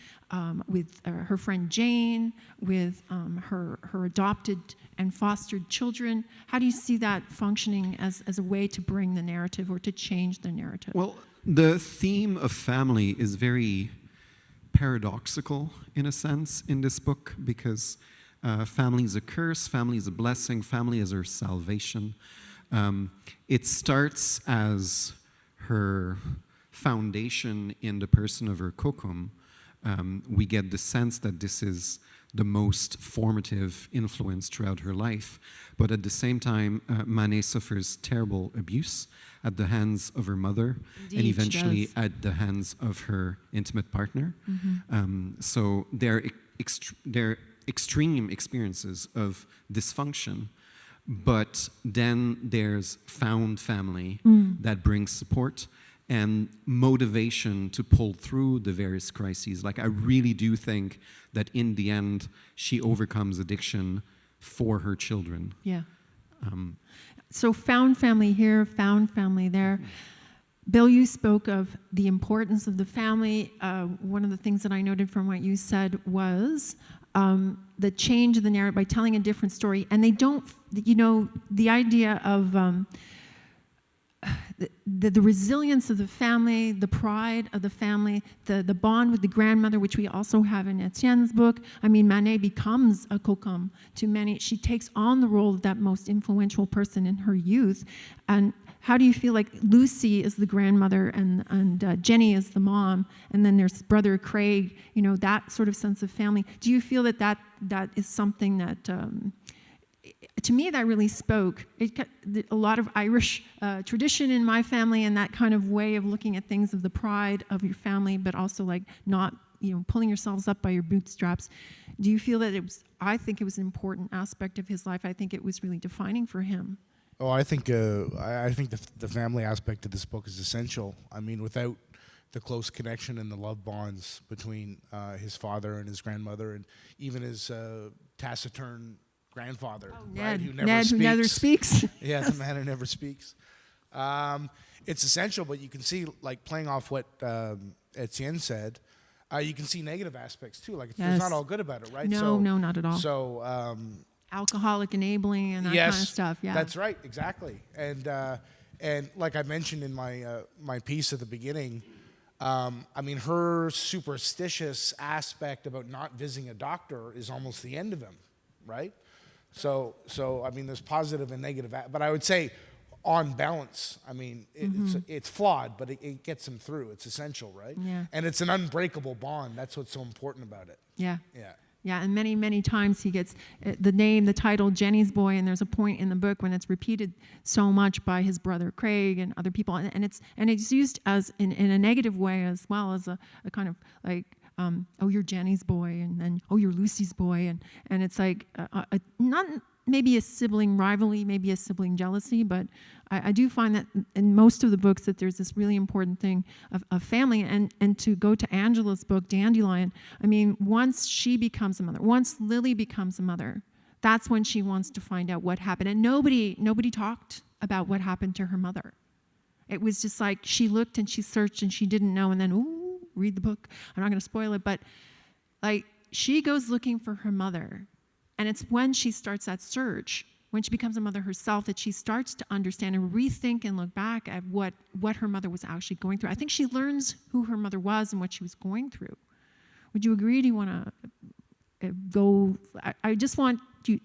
with her friend Jane, with her adopted and fostered children. How do you see that functioning as a way to bring the narrative or to change the narrative? Well, the theme of family is very paradoxical in a sense in this book, because family is a curse, family is a blessing, family is her salvation. It starts as her foundation in the person of her kokum. We get the sense that this is the most formative influence throughout her life. But at the same time, Ma-Nee suffers terrible abuse at the hands of her mother, indeed, and eventually at the hands of her intimate partner. Mm-hmm. So they're extreme experiences of dysfunction, but then there's found family that brings support and motivation to pull through the various crises. Like, I really do think that in the end, she overcomes addiction for her children. Yeah. So found family here, found family there. Bill, you spoke of the importance of the family. One of the things that I noted from what you said was the change of the narrative by telling a different story. And they don't, you know, the idea of the resilience of the family, the pride of the family, the bond with the grandmother, which we also have in Étienne's book. I mean, Ma-Nee becomes a Coughlin to many. She takes on the role of that most influential person in her youth. And how do you feel like Lucy is the grandmother and Jennie is the mom, and then there's brother Craig, you know, that sort of sense of family. Do you feel that is something that, to me, that really spoke? A lot of Irish tradition in my family, and that kind of way of looking at things, of the pride of your family, but also like not, you know, pulling yourselves up by your bootstraps. Do you feel that it was, I think it was an important aspect of his life. I think it was really defining for him. Oh, I think the family aspect of this book is essential. I mean, without the close connection and the love bonds between his father and his grandmother, and even his taciturn grandfather, right, who never speaks. Yeah, the man who never speaks. It's essential, but you can see, like, playing off what Étienne said, you can see negative aspects too. Like, it's not all good about it, right? No, not at all. So. Alcoholic enabling and that kind of stuff. Yeah, that's right, exactly. And like I mentioned in my piece at the beginning, I mean, her superstitious aspect about not visiting a doctor is almost the end of him, right? So I mean, there's positive and negative, but I would say, on balance, I mean, it's flawed, but it gets him through. It's essential, right? Yeah. And it's an unbreakable bond. That's what's so important about it. Yeah. Yeah. Yeah, and many, many times he gets the title Jennie's boy, and there's a point in the book when it's repeated so much by his brother Craig and other people, and it's used as in a negative way as well, as a kind of like, oh, you're Jennie's boy, and then, oh, you're Lucy's boy, and it's like not maybe a sibling rivalry, maybe a sibling jealousy, but I do find that in most of the books that there's this really important thing of family. And to go to Angela's book, Dandelion, I mean, once she becomes a mother, once Lily becomes a mother, that's when she wants to find out what happened. And nobody talked about what happened to her mother. It was just like she looked and she searched and she didn't know, and then, ooh, read the book. I'm not going to spoil it, but like she goes looking for her mother. And it's when she starts that search, when she becomes a mother herself, that she starts to understand and rethink and look back at what her mother was actually going through. I think she learns who her mother was and what she was going through. Would you agree? Do you want to go? I just want you.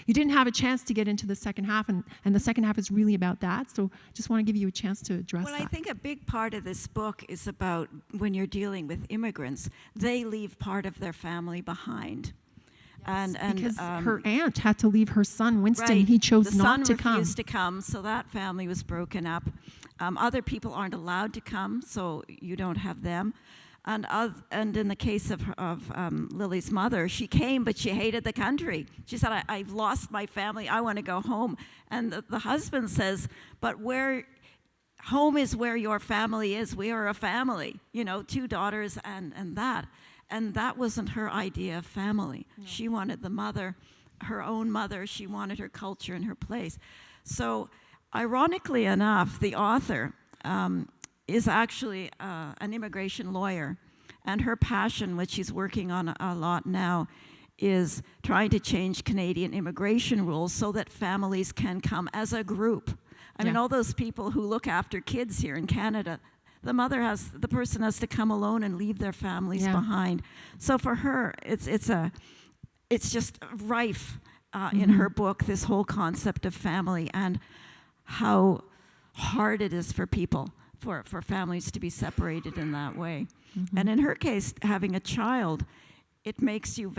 You didn't have a chance to get into the second half, and the second half is really about that. So I just want to give you a chance to address that. Well, I think a big part of this book is about when you're dealing with immigrants, they leave part of their family behind. Yes, because her aunt had to leave her son, Winston. Right. He chose not to come. The son refused to come, so that family was broken up. Other people aren't allowed to come, so you don't have them. And in the case of Lily's mother, she came, but she hated the country. She said, I've lost my family. I want to go home. And the husband says, but home is where your family is. We are a family, 2 daughters and that. And that wasn't her idea of family. No. She wanted the mother, her own mother. She wanted her culture and her place. So ironically enough, the author is actually an immigration lawyer. And her passion, which she's working on a lot now, is trying to change Canadian immigration rules so that families can come as a group. I mean, all those people who look after kids here in Canada, the person has to come alone and leave their families behind. So for her, it's just rife in her book, this whole concept of family and how hard it is for people, for families to be separated in that way. Mm-hmm. And in her case, having a child, it makes you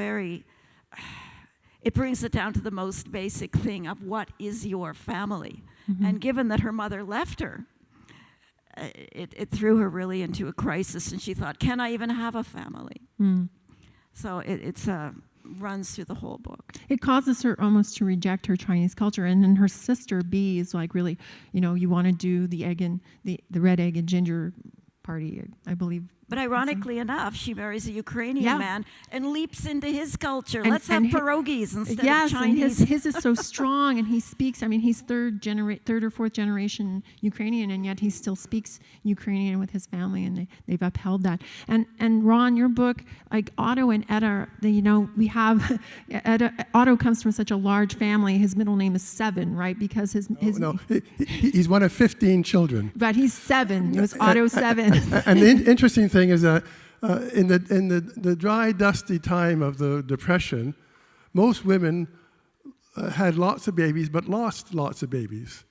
it brings it down to the most basic thing of what is your family. Mm-hmm. And given that her mother left her, it threw her really into a crisis, and she thought, can I even have a family? Mm. So it runs through the whole book. It causes her almost to reject her Chinese culture, and then her sister B is like, really, you want to do the red egg and ginger party, I believe But ironically enough, she marries a Ukrainian man and leaps into his culture. Let's have pierogies instead of Chinese. And his is so strong, and he speaks. I mean, he's third or fourth generation Ukrainian, and yet he still speaks Ukrainian with his family, and they've upheld that. And Ron, your book, like Otto and Etta, we have Otto comes from such a large family. His middle name is Seven, right? Because he's one of 15 children. But he's 7. It was Otto 7. And the interesting thing is that in the dry, dusty time of the Depression, most women had lots of babies, but lost lots of babies.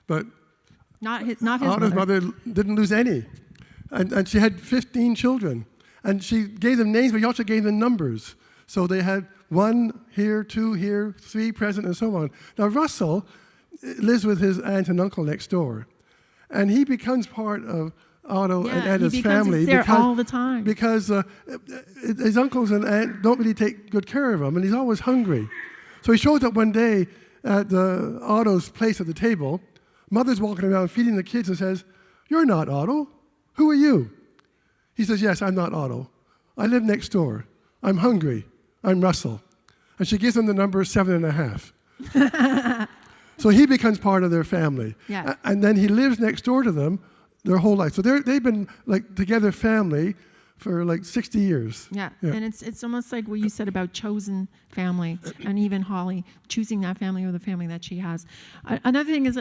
But not his Otto's mother didn't lose any. And she had 15 children. And she gave them names, but she also gave them numbers. So they had 1 here, 2 here, 3 present, and so on. Now, Russell lives with his aunt and uncle next door. And he becomes part of Otto and Etta's family. He's there all the time. Because his uncles and aunt don't really take good care of him, and he's always hungry. So he shows up one day at Otto's place at the table. Mother's walking around feeding the kids and says, "You're not Otto. Who are you?" He says, "Yes, I'm not Otto. I live next door. I'm hungry. I'm Russell." And she gives him the number 7.5. So he becomes part of their family. Yeah. And then he lives next door to them their whole life. So they've been like together family for like 60 years. Yeah. And it's almost like what you said about chosen family, and even Holly choosing that family or the family that she has. Another thing is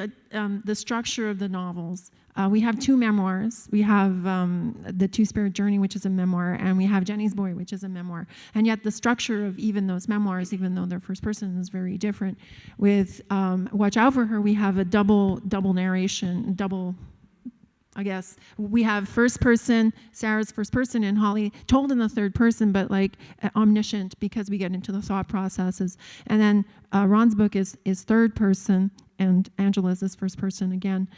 the structure of the novels. We have 2 memoirs. We have the Two-Spirit Journey, which is a memoir, and we have Jennie's Boy, which is a memoir. And yet the structure of even those memoirs, even though they're first person, is very different. With Watch Out for Her, we have a double narration, I guess. We have first person, Sarah's first person, and Holly told in the third person, but like omniscient, because we get into the thought processes. And then Ron's book is third person, and Angela's is first person again.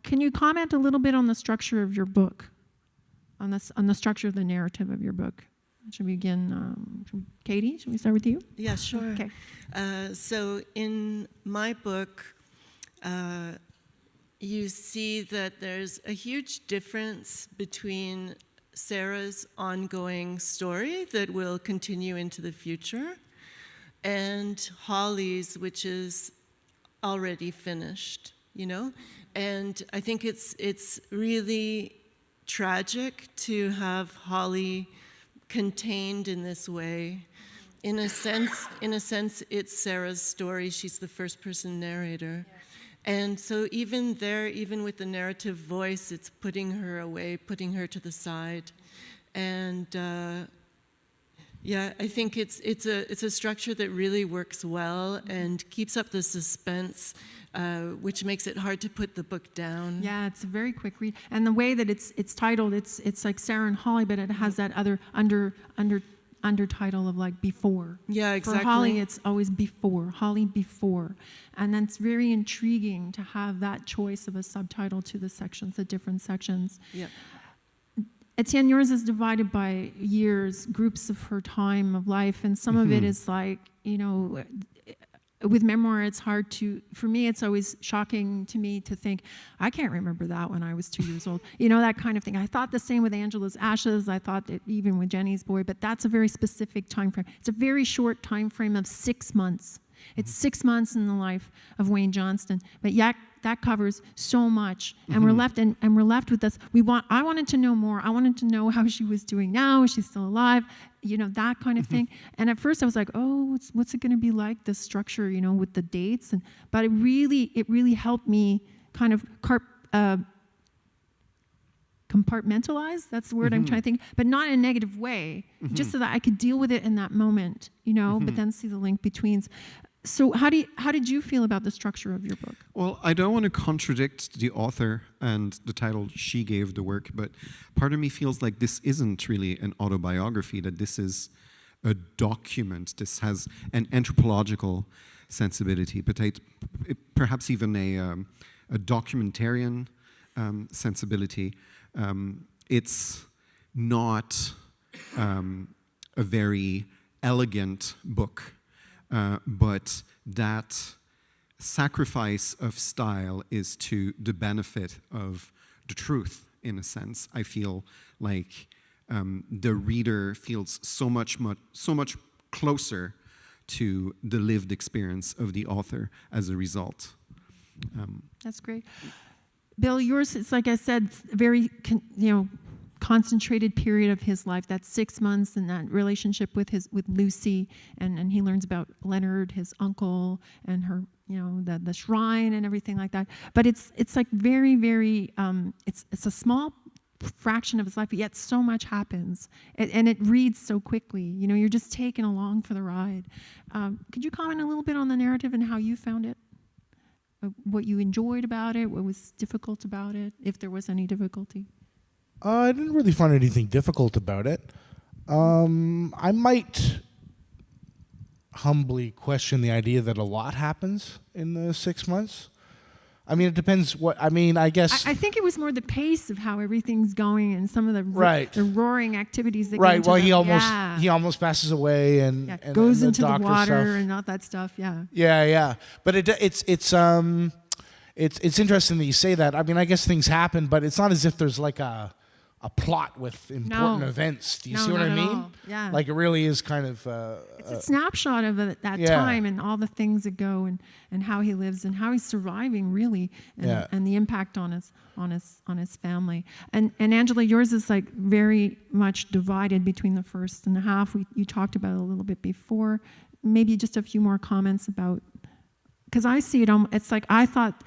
Can you comment a little bit on the structure of your book, on the structure of the narrative of your book? Should we begin? Katie, should we start with you? Yeah, sure. Okay. So in my book, you see that there's a huge difference between Sarah's ongoing story that will continue into the future and Holly's, which is already finished, And I think it's really tragic to have Holly contained in this way. In a sense, it's Sarah's story. She's the first person narrator. Yes. And so even there, even with the narrative voice, it's putting her away, putting her to the side. And I think it's a structure that really works well and keeps up the suspense, which makes it hard to put the book down. Yeah, it's a very quick read, and the way that it's titled, it's like Sarah and Holly, but it has that other undertitle of like before. Yeah, exactly. For Holly, it's always before, Holly before, and then it's very intriguing to have that choice of a subtitle to the sections, the different sections. Yeah. Étienne, yours is divided by years, groups of her time of life, and some of it is like, with memoir, it's hard to, for me, it's always shocking to me to think, I can't remember that when I was 2 years old. That kind of thing. I thought the same with Angela's Ashes. I thought that even with Jennie's Boy, but that's a very specific time frame. It's a very short time frame of 6 months. It's 6 months in the life of Wayne Johnston, but yet that covers so much, and we're left with this. I wanted to know more. I wanted to know how she was doing now. Is she still alive? That kind of thing. And at first I was like, oh, what's it going to be like, this structure, with the dates? But it really helped me kind of compartmentalize. That's the word I'm trying to think, but not in a negative way, just so that I could deal with it in that moment, but then see the link between. So how did you feel about the structure of your book? Well, I don't want to contradict the author and the title she gave the work, but part of me feels like this isn't really an autobiography, that this is a document. This has an anthropological sensibility, but perhaps even a documentarian sensibility. It's not a very elegant book. But that sacrifice of style is to the benefit of the truth in a sense. I feel like the reader feels so much closer to the lived experience of the author as a result. That's great. Bill, yours, it's like I said, very, concentrated period of his life. That's 6 months, and that relationship with Lucy, and he learns about Leonard, his uncle, and her, the shrine and everything like that. But it's like very, very, it's a small fraction of his life, but yet so much happens, and it reads so quickly. You're just taken along for the ride. Could you comment a little bit on the narrative and how you found it? What you enjoyed about it, what was difficult about it, if there was any difficulty? I didn't really find anything difficult about it. I might humbly question the idea that a lot happens in the 6 months. I mean, it depends I guess... I think it was more the pace of how everything's going and some of the the roaring activities that go Right, into well, the, he almost passes away and goes and into the water stuff. and all that stuff, Yeah. But it's interesting that you say that. I mean, I guess things happen, but it's not as if there's like a plot with important events. Do you see what I mean? Yeah. Like it really is kind of... it's a snapshot of that time and all the things that go and how he lives and how he's surviving, really, and the impact on his family. And Angela, yours is like very much divided between the first and the half. You talked about it a little bit before. Maybe just a few more comments about, because I see it, it's like I thought,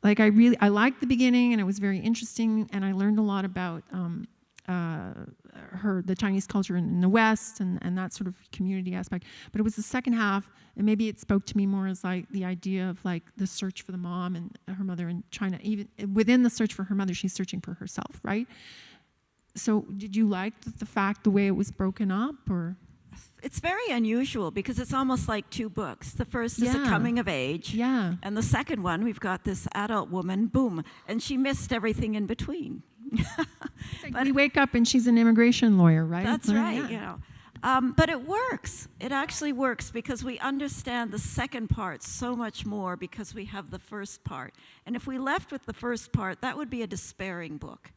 like I liked the beginning and it was very interesting, and I learned a lot about the Chinese culture in the West and that sort of community aspect. But it was the second half, and maybe it spoke to me more as like the idea of like the search for the mom and her mother in China. Even within the search for her mother, she's searching for herself, right? So did you like the way it was broken up, or? It's very unusual because it's almost like two books. The first is a coming of age. Yeah. And the second one, we've got this adult woman, boom, and she missed everything in between. Like we wake up and she's an immigration lawyer, right? That's right, But it works. It actually works because we understand the second part so much more because we have the first part. And if we left with the first part, that would be a despairing book.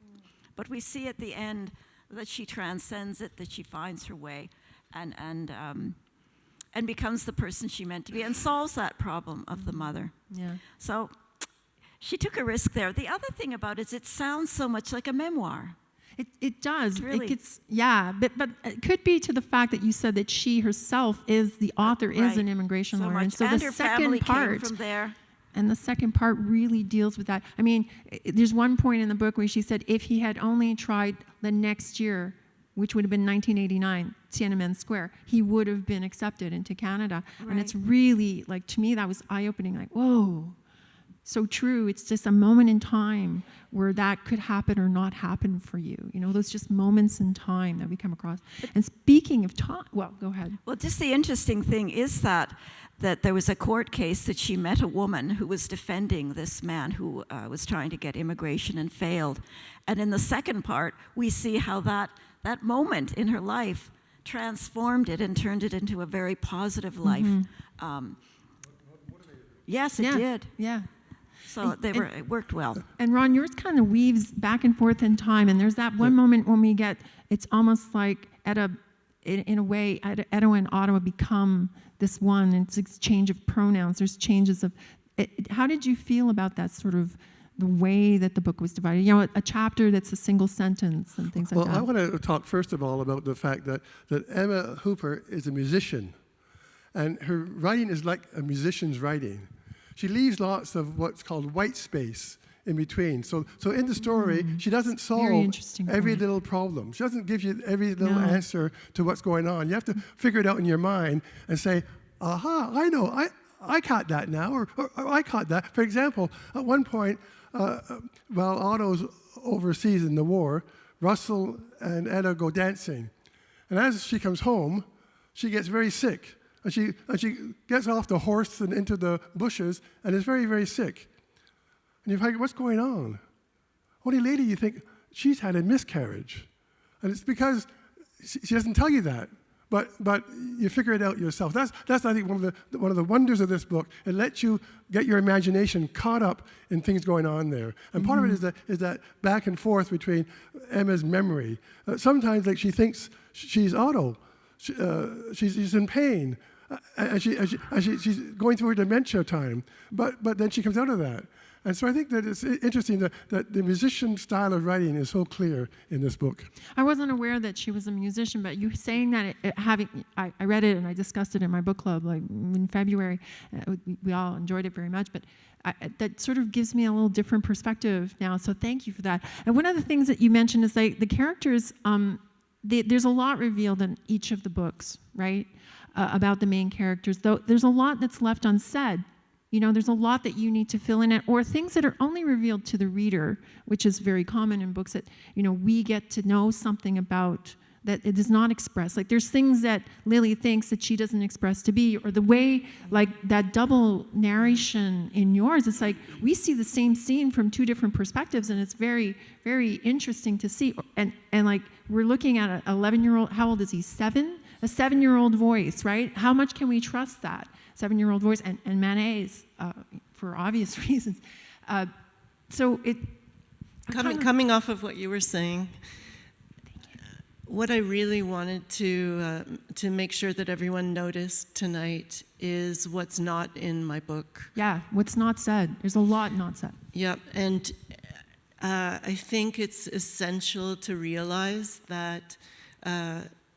But we see at the end that she transcends it, that she finds her way. And becomes the person she meant to be and solves that problem of the mother. Yeah. So she took a risk there. The other thing about it is it sounds so much like a memoir. It does. Really. It gets, but it could be to the fact that you said that she herself is the author, is an immigration lawyer, and so and the her second family part came from there. And the second part really deals with that. I mean, there's one point in the book where she said if he had only tried the next year, which would have been 1989, Tiananmen Square, he would have been accepted into Canada. Right. And it's really, like, to me, that was eye-opening, like, whoa, so true. It's just a moment in time where that could happen or not happen for you. Those just moments in time that we come across. And speaking of time, well, go ahead. Well, just the interesting thing is that there was a court case that she met a woman who was defending this man who was trying to get immigration and failed. And in the second part, we see how that moment in her life transformed it and turned it into a very positive life. Yes, it did. Yeah. So it worked well. And Ron, yours kind of weaves back and forth in time, and there's that one moment when we get, it's almost like Etta, in a way, Etta and Otto become this one, and it's a change of pronouns. There's changes of, how did you feel about that sort of the way that the book was divided? A chapter that's a single sentence and things like that. Well, I want to talk first of all about the fact that Emma Hooper is a musician, and her writing is like a musician's writing. She leaves lots of what's called white space in between. So in the story, she doesn't solve every little problem. She doesn't give you every little answer to what's going on. You have to figure it out in your mind and say, aha, I know, I caught that now, or I caught that. For example, at one point, while Otto's overseas in the war, Russell and Etta go dancing. And as she comes home, she gets very sick. And she gets off the horse and into the bushes and is very, very sick. And you're like, what's going on? Only later you think, she's had a miscarriage. And it's because she doesn't tell you that. but you figure it out yourself. That's I think one of the wonders of this book. It lets you get your imagination caught up in things going on there. And part of it is that back and forth between Emma's memory. Sometimes like she thinks she's Otto. She's in pain. And she's going through her dementia time. But then she comes out of that. And so I think that it's interesting that the musician style of writing is so clear in this book. I wasn't aware that she was a musician, but you saying that, I read it and I discussed it in my book club like in February. We all enjoyed it very much, but that sort of gives me a little different perspective now, so thank you for that. And one of the things that you mentioned is like the characters, there's a lot revealed in each of the books, right, about the main characters, though there's a lot that's left unsaid. You know, there's a lot that you need to fill in it, or things that are only revealed to the reader, which is very common in books that, you know, we get to know something about that it is not expressed. Like there's things that Lily thinks that she doesn't express to be, or the way, like that double narration in yours, it's like we see the same scene from two different perspectives, and it's very, very interesting to see. And like we're looking at an 11-year-old, how old is he, 7? A 7-year-old voice, right? How much can we trust that 7-year-old voice? And Ma-Nee's, for obvious reasons. So it... Coming off of what you were saying, what I really wanted to make sure that everyone noticed tonight is what's not in my book. Yeah, what's not said. There's a lot not said. Yep, and I think it's essential to realize that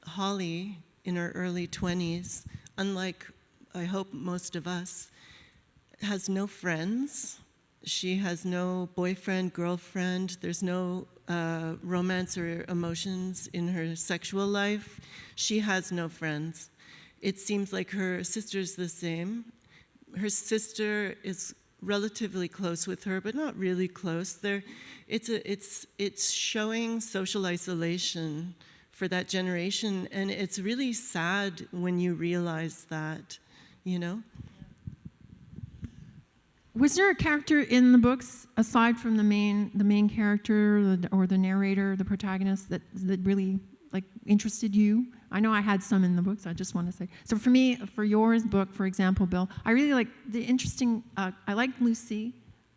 Holly, in her early 20s, unlike, I hope, most of us, has no friends. She has no boyfriend, girlfriend. There's no romance or emotions in her sexual life. She has no friends. It seems like her sister's the same. Her sister is relatively close with her, but not really close. It's showing social isolation for that generation, and it's really sad when you realize that, you know? Was there a character in the books, aside from the main character or the narrator, the protagonist, that really like interested you? I know I had some in the books, I just want to say. So for me, for yours book, for example, Bill, I really like the interesting, I like Lucy,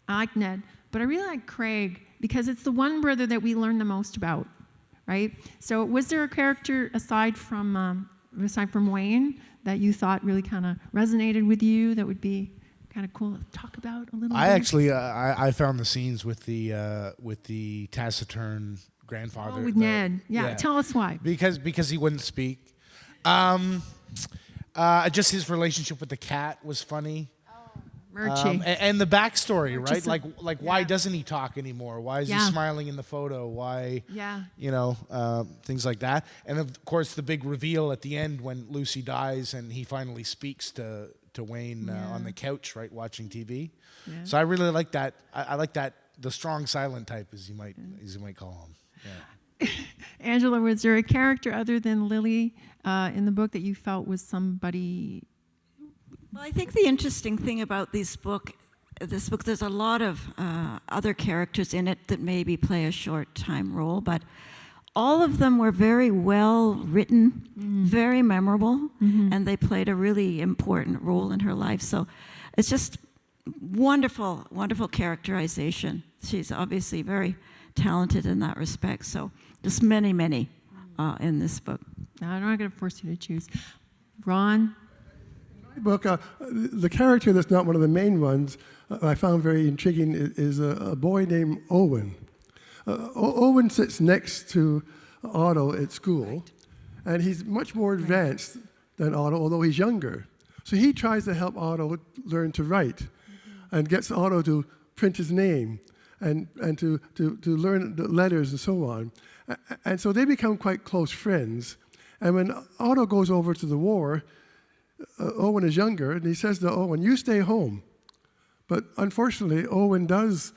I like Ned, but I really like Craig because it's the one brother that we learn the most about, right? So was there a character aside from Wayne that you thought really kind of resonated with you that would be kind of cool to talk about a little bit? I actually, I found the scenes with the taciturn grandfather. Oh, with Ned. Yeah, tell us why. Because he wouldn't speak. Just his relationship with the cat was funny. Murchie. And the backstory, Murchie, right? Like why doesn't he talk anymore? Why is he smiling in the photo? Why? You know, things like that. And of course, the big reveal at the end when Lucy dies and he finally speaks to Wayne on the couch, right, watching TV. Yeah. So I really like that. I like that, the strong silent type, as you might call him. Yeah. Angela, was there a character other than Lily in the book that you felt was somebody? Well, I think the interesting thing about this book, there's a lot of other characters in it that maybe play a short-time role, but all of them were very well written, very memorable, and they played a really important role in her life. So it's just wonderful, wonderful characterization. She's obviously very talented in that respect. So just many, many in this book. No, I'm not going to force you to choose. Ron? In my book, the character that's not one of the main ones I found very intriguing is a boy named Owen. Owen sits next to Otto at school, and he's much more advanced than Otto, although he's younger. So he tries to help Otto learn to write and gets Otto to print his name and to learn the letters and so on. And so they become quite close friends. And when Otto goes over to the war, Owen is younger, and he says to Owen, "You stay home." But unfortunately, Owen does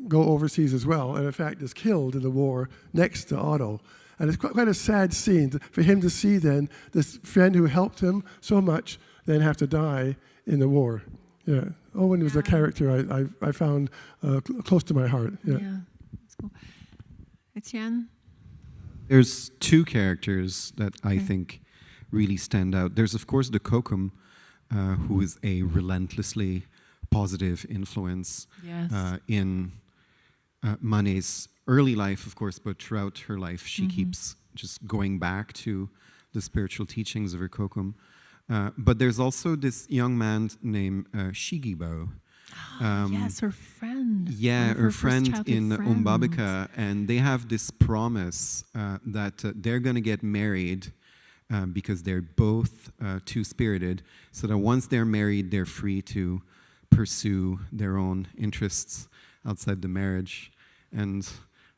go overseas as well, and in fact is killed in the war next to Otto. And it's quite a sad scene for him to see then this friend who helped him so much then have to die in the war. Yeah, Owen was a character I found close to my heart. Yeah, That's cool. Étienne? There's two characters that I think really stand out. There's, of course, the Kokum, who is a relentlessly positive influence in Ma-Nee's early life, of course, but throughout her life, she keeps just going back to the spiritual teachings of her Kokum. But there's also this young man named Shigibo. Yes, her friend. Yeah, her friend in Umbabika, and they have this promise that they're going to get married because they're both two-spirited, so that once they're married, they're free to pursue their own interests outside the marriage. And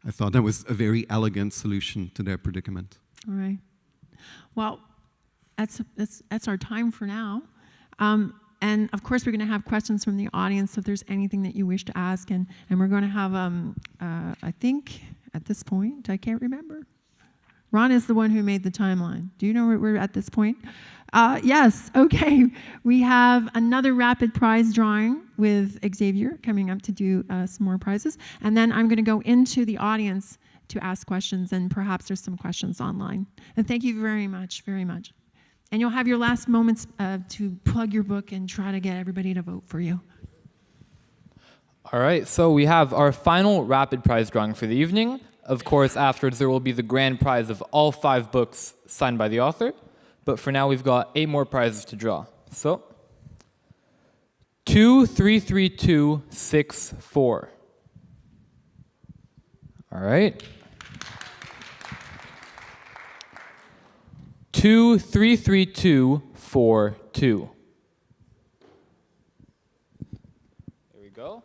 I thought that was a very elegant solution to their predicament. All right. Well, that's our time for now. And of course, we're going to have questions from the audience if there's anything that you wish to ask. And we're going to have, I think, at this point, I can't remember. Ron is the one who made the timeline. Do you know where we're at this point? Yes, okay. We have another rapid prize drawing with Xavier coming up to do some more prizes. And then I'm going to go into the audience to ask questions, and perhaps there's some questions online. And thank you very much, very much. And you'll have your last moments to plug your book and try to get everybody to vote for you. All right, so we have our final rapid prize drawing for the evening. Of course, afterwards there will be the grand prize of all 5 books signed by the author. But for now, we've got 8 more prizes to draw. So, 233264. All right. 233242. There we go.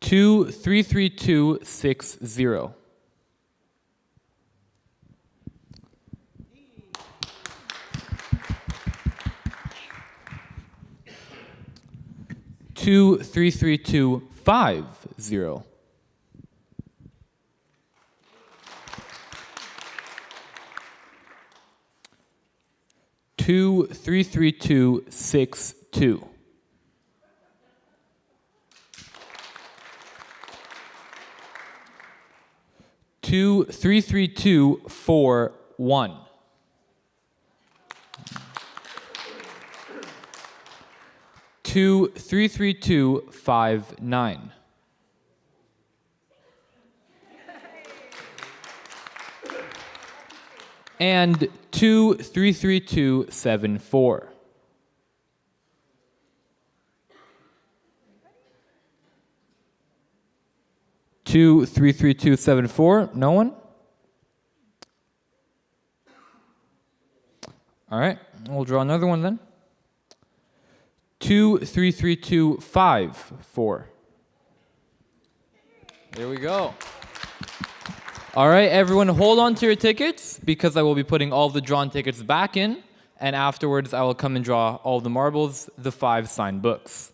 233260. Two, 33250. 233262. 233241. 233259. 233274. 233274. No one? All right, we'll draw another one then. 233254. There we go. All right, everyone, hold on to your tickets because I will be putting all the drawn tickets back in, and afterwards I will come and draw all the marbles, the 5 signed books.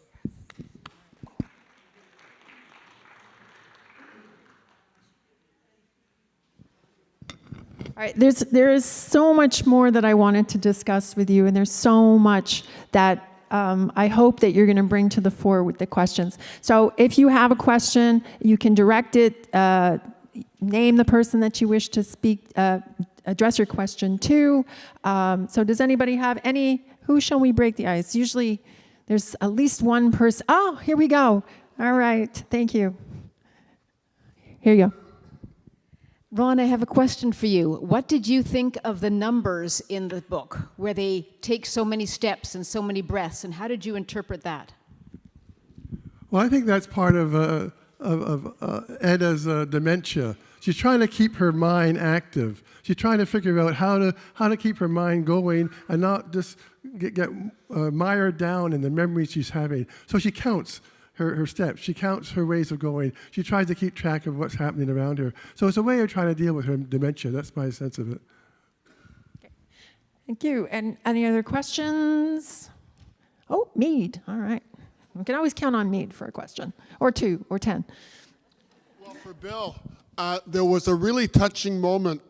All right, there is so much more that I wanted to discuss with you, and there's so much that I hope that you're going to bring to the fore with the questions. So if you have a question, you can direct it, name the person that you wish to speak, address your question to. So does anybody have any, who shall we break the ice? Usually there's at least one person. Oh, here we go. All right, thank you. Here you go. Ron, I have a question for you. What did you think of the numbers in the book, where they take so many steps and so many breaths, and how did you interpret that? Well, I think that's part of Etta's dementia. She's trying to keep her mind active. She's trying to figure out how to keep her mind going and not just get mired down in the memories she's having. So she counts her steps. She counts her ways of going. She tries to keep track of what's happening around her. So it's a way of trying to deal with her dementia. That's my sense of it. Okay. Thank you. And any other questions? Oh, Mead. All right. We can always count on Mead for a question, or 2, or 10. Well, for Bill, there was a really touching moment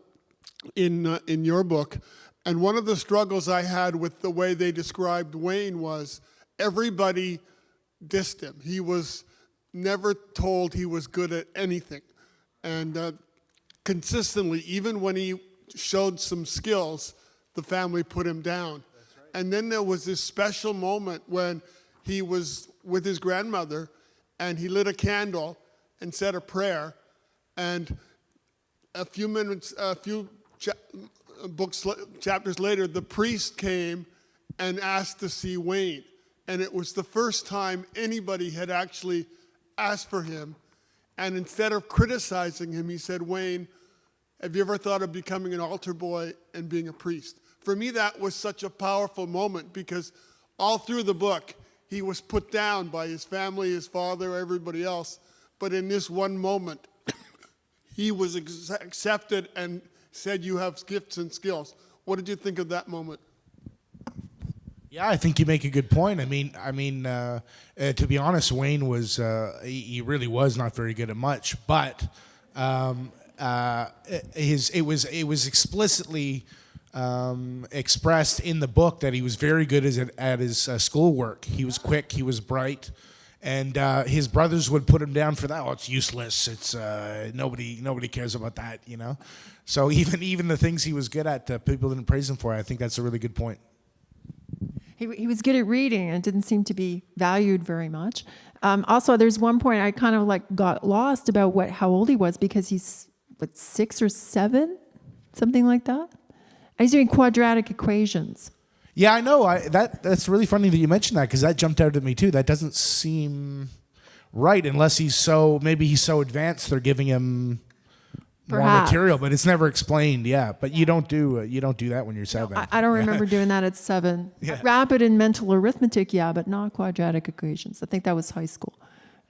in your book, and one of the struggles I had with the way they described Wayne was everybody dissed him. He was never told he was good at anything. And consistently, even when he showed some skills, the family put him down. And then there was this special moment when he was with his grandmother and he lit a candle and said a prayer. And a few chapters later, the priest came and asked to see Wayne. And it was the first time anybody had actually asked for him. And instead of criticizing him, he said, "Wayne, have you ever thought of becoming an altar boy and being a priest?" For me, that was such a powerful moment because all through the book, he was put down by his family, his father, everybody else. But in this one moment, he was accepted and said, "You have gifts and skills." What did you think of that moment? Yeah, I think you make a good point. I mean, to be honest, Wayne was he really was not very good at much, but it was explicitly expressed in the book that he was very good at his schoolwork. He was quick, he was bright, and his brothers would put him down for that. Oh, it's useless. It's nobody cares about that, you know. So even the things he was good at, people didn't praise him for. I think that's a really good point. He was good at reading and didn't seem to be valued very much. Also, there's one point I kind of like got lost about how old he was because he's 6 or 7, something like that. He's doing quadratic equations. Yeah, I know. That's really funny that you mentioned that because that jumped out at me too. That doesn't seem right unless maybe he's so advanced they're giving him more material, but it's never explained. Yeah, but you don't do that when you're 7. No, I don't remember doing that at 7. Yeah. Rapid and mental arithmetic, yeah, but not quadratic equations. I think that was high school.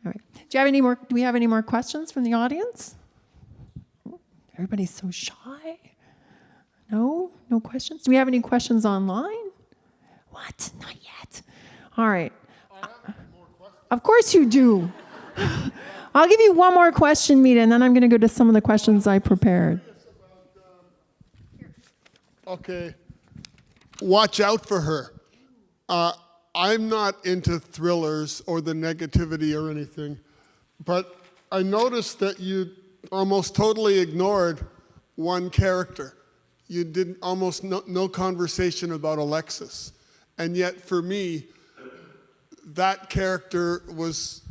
All right. Do we have any more questions from the audience? Everybody's so shy. No questions. Do we have any questions online? What? Not yet. All right. Of course you do. I'll give you one more question, Mita, and then I'm going to go to some of the questions I prepared. Okay. Watch out for her. I'm not into thrillers or the negativity or anything, but I noticed that you almost totally ignored one character. You did almost no conversation about Alexis. And yet for me, that character was,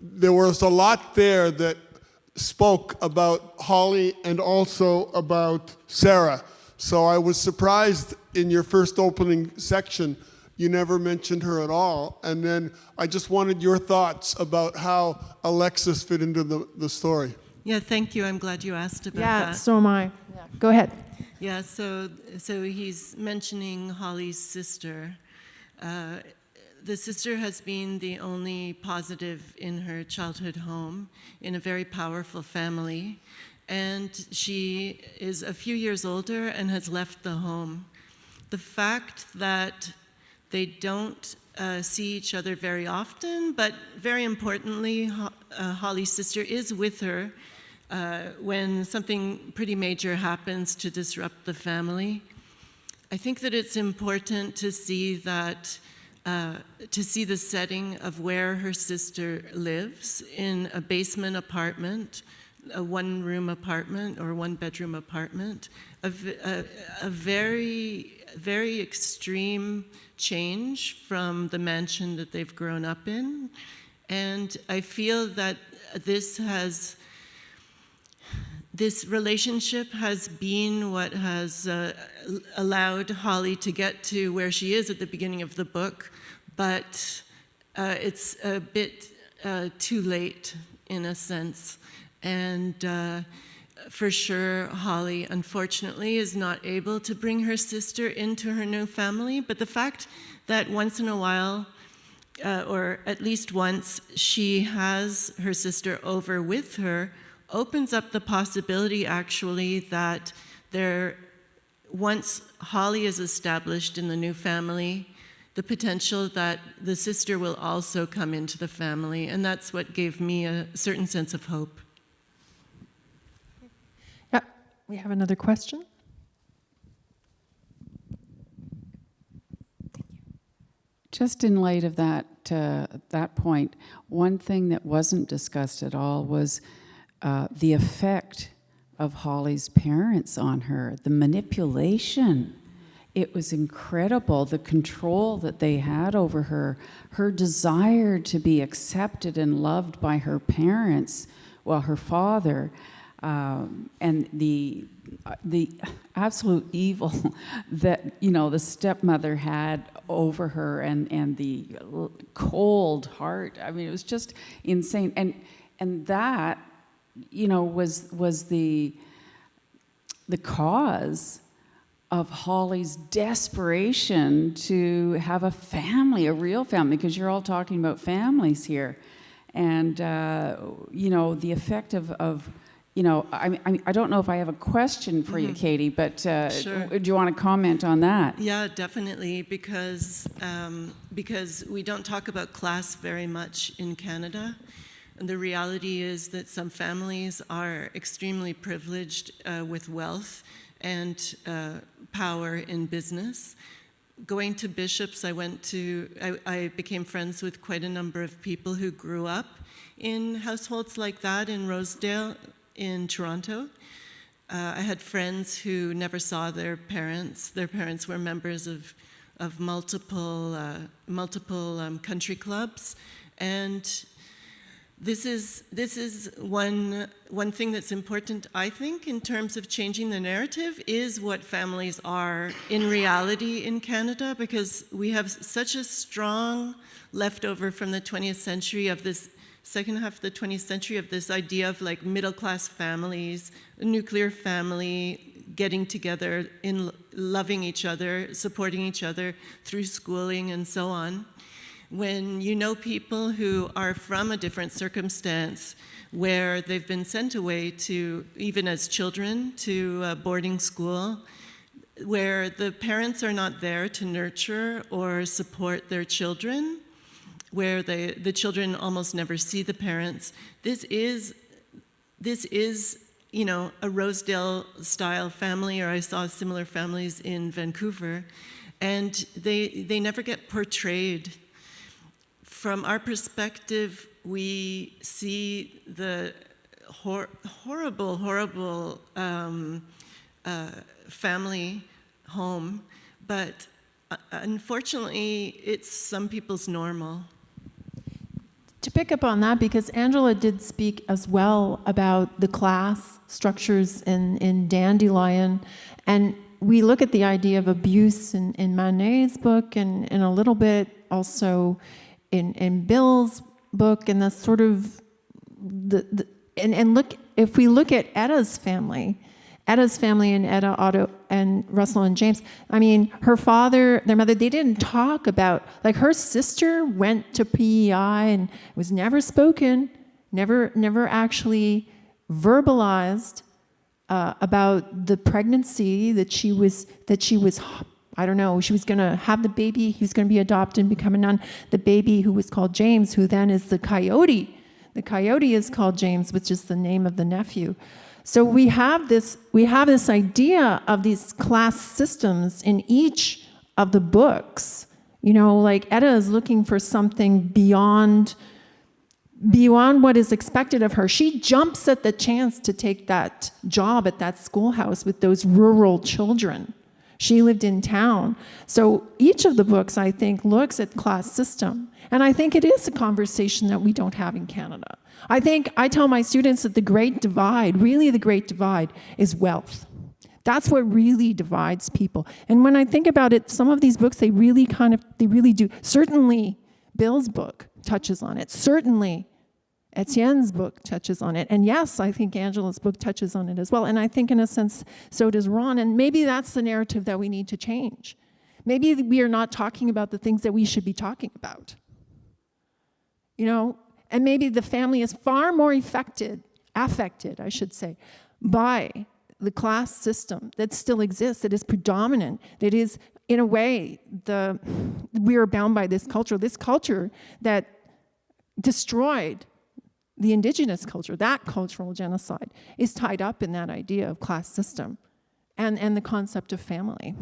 there was a lot there that spoke about Holly and also about Sarah. So I was surprised in your first opening section, you never mentioned her at all. And then I just wanted your thoughts about how Alexis fit into the story. Yeah, thank you. I'm glad you asked about that. Yeah, so am I. Yeah. Go ahead. Yeah, so he's mentioning Holly's sister. The sister has been the only positive in her childhood home, in a very powerful family, and she is a few years older and has left the home. The fact that they don't see each other very often, but very importantly, Holly's sister is with her when something pretty major happens to disrupt the family. I think that it's important to see that to see the setting of where her sister lives in a basement apartment, a one-room apartment or one-bedroom apartment, a very, very extreme change from the mansion that they've grown up in. And I feel that this relationship has been what has allowed Holly to get to where she is at the beginning of the book, but it's a bit too late in a sense. And for sure, Holly, unfortunately, is not able to bring her sister into her new family, but the fact that once in a while, or at least once, she has her sister over with her, opens up the possibility, actually, that once Holly is established in the new family, the potential that the sister will also come into the family, and that's what gave me a certain sense of hope. Yeah, we have another question. Just in light of that that point, one thing that wasn't discussed at all was the effect of Holly's parents on her, the manipulation. It was incredible, the control that they had over her, her desire to be accepted and loved by her parents, well, her father, and the absolute evil that, you know, the stepmother had over her, and the cold heart. I mean, it was just insane. And that, you know, was the cause of Holly's desperation to have a family, a real family, because you're all talking about families here. And, you know, the effect of you know, I don't know if I have a question for you, Katie, but Sure. do you want to comment on that? Yeah, definitely, because we don't talk about class very much in Canada. And the reality is that some families are extremely privileged with wealth and power in business. Going to Bishops, I became friends with quite a number of people who grew up in households like that in Rosedale, in Toronto. I had friends who never saw their parents. Their parents were members of multiple country clubs, and this is one thing that's important, I think, in terms of changing the narrative, is what families are in reality in Canada, because we have such a strong leftover from the 20th century of this second half of the 20th century of this idea of like middle-class families, a nuclear family, getting together, in loving each other, supporting each other through schooling and so on. When you know people who are from a different circumstance, where they've been sent away to, even as children, to a boarding school, where the parents are not there to nurture or support their children, where the children almost never see the parents. This is, you know, a Rosedale-style family, or I saw similar families in Vancouver, and they never get portrayed. From our perspective, we see the horrible family home, but unfortunately, it's some people's normal. To pick up on that, because Angela did speak as well about the class structures in Dandelion, and we look at the idea of abuse in Ma-Nee's book, and a little bit also in Bill's book, and the sort of and look, if we look at Etta's family and Etta, Otto, and Russell and James, I mean, her father, their mother, they didn't talk about, like, her sister went to PEI and was never spoken, never actually verbalized about the pregnancy that she was, I don't know, she was going to have the baby, he was going to be adopted and become a nun, the baby who was called James, who then is the coyote. The coyote is called James, which is the name of the nephew. So we have this idea of these class systems in each of the books. You know, like Etta is looking for something beyond what is expected of her. She jumps at the chance to take that job at that schoolhouse with those rural children. She lived in town. So each of the books, I think, looks at class system. And I think it is a conversation that we don't have in Canada. I tell my students that the great divide, really the great divide, is wealth. That's what really divides people. And when I think about it, some of these books, they really do. Certainly, Bill's book touches on it. Certainly, Étienne's book touches on it. And yes, I think Angela's book touches on it as well. And I think in a sense, so does Ron. And maybe that's the narrative that we need to change. Maybe we are not talking about the things that we should be talking about. You know, and maybe the family is far more affected, I should say, by the class system that still exists, that is predominant, that is, in a way, we are bound by this culture that destroyed the indigenous culture. That cultural genocide is tied up in that idea of class system. and the concept of family.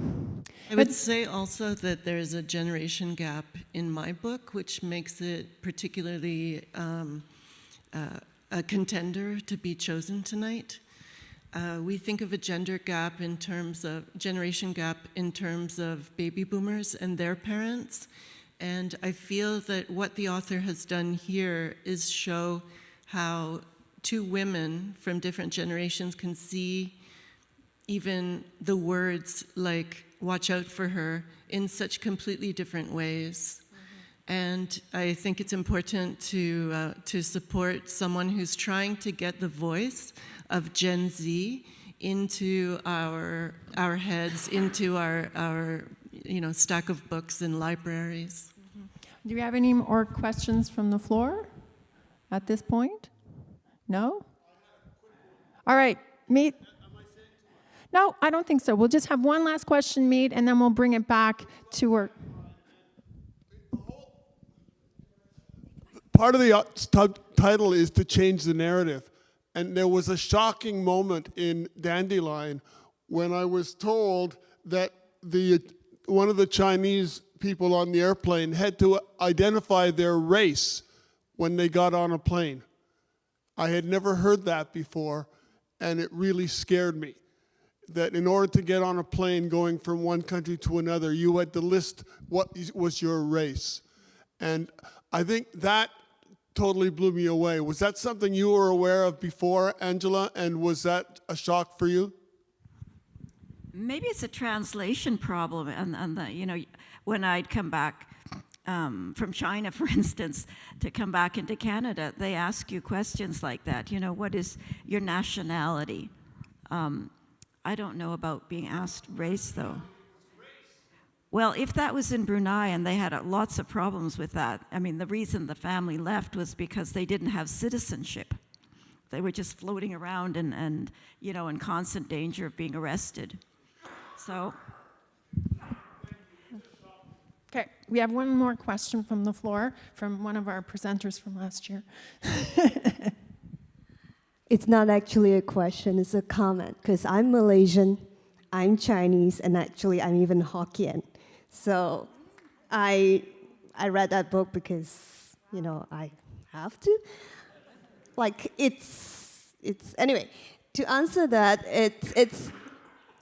I would say also that there's a generation gap in my book, which makes it particularly a contender to be chosen tonight. We think of a generation gap in terms of baby boomers and their parents, and I feel that what the author has done here is show how two women from different generations can see even the words like "watch out for her" in such completely different ways. And I think it's important to support someone who's trying to get the voice of Gen Z into our heads, into our stack of books in libraries. Do we have any more questions from the floor at this point? No? All right, meet. No, I don't think so. We'll just have one last question, meet, and then we'll bring it back to her. Part of the subtitle is to change the narrative. And there was a shocking moment in Dandelion when I was told that one of the Chinese people on the airplane had to identify their race when they got on a plane. I had never heard that before, and it really scared me. That in order to get on a plane going from one country to another, you had to list what was your race. And I think that totally blew me away. Was that something you were aware of before, Angela, and was that a shock for you? Maybe it's a translation problem, and when I'd come back from China, for instance, to come back into Canada, they ask you questions like that. What is your nationality? I don't know about being asked race, though. Well, if that was in Brunei and they had lots of problems with that, I mean, the reason the family left was because they didn't have citizenship. They were just floating around and in constant danger of being arrested. So. Okay, we have one more question from the floor from one of our presenters from last year. It's not actually a question, it's a comment, because I'm Malaysian, I'm Chinese, and actually I'm even Hokkien. So I read that book because, I have to. Anyway, to answer that, it's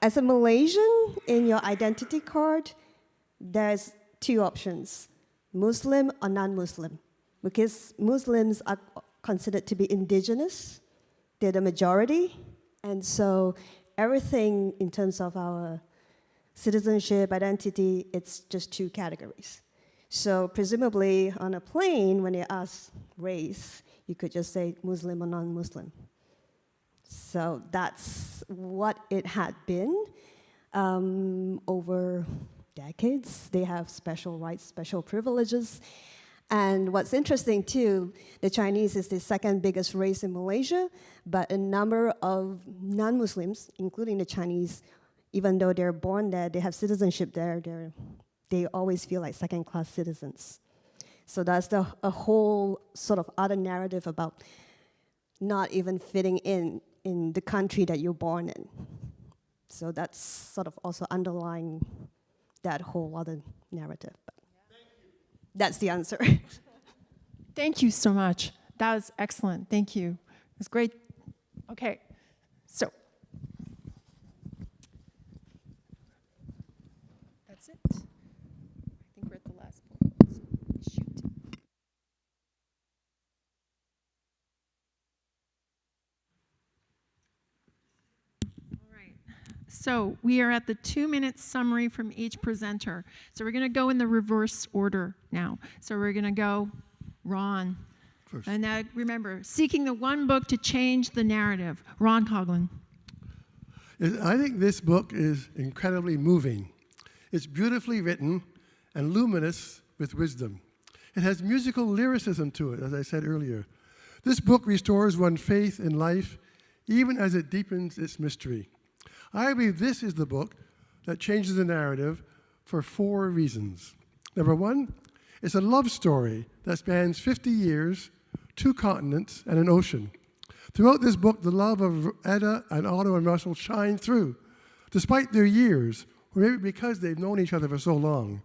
as a Malaysian, in your identity card, there's two options, Muslim or non-Muslim, because Muslims are considered to be indigenous. They're the majority, and so everything in terms of our citizenship, identity, it's just two categories. So presumably on a plane, when they ask race, you could just say Muslim or non-Muslim. So that's what it had been over decades. They have special rights, special privileges. And what's interesting too, the Chinese is the second biggest race in Malaysia, but a number of non-Muslims, including the Chinese, even though they're born there, they have citizenship there, they always feel like second-class citizens. So that's a whole sort of other narrative about not even fitting in the country that you're born in. So that's sort of also underlying that whole other narrative. That's the answer. Thank you so much. That was excellent. Thank you. It was great. Okay, so that's it. I think we're at the last point. Shoot. All right. So we are at the 2-minute summary from each presenter. So we're going to go in the reverse order now. So we're going to go Ron. First. And now remember, seeking the one book to change the narrative. Ron Coughlin. I think this book is incredibly moving. It's beautifully written and luminous with wisdom. It has musical lyricism to it, as I said earlier. This book restores one's faith in life, even as it deepens its mystery. I believe this is the book that changes the narrative for 4 reasons. Number 1, it's a love story that spans 50 years, 2 continents, and an ocean. Throughout this book, the love of Etta and Otto and Russell shine through. despite their years, or maybe because they've known each other for so long.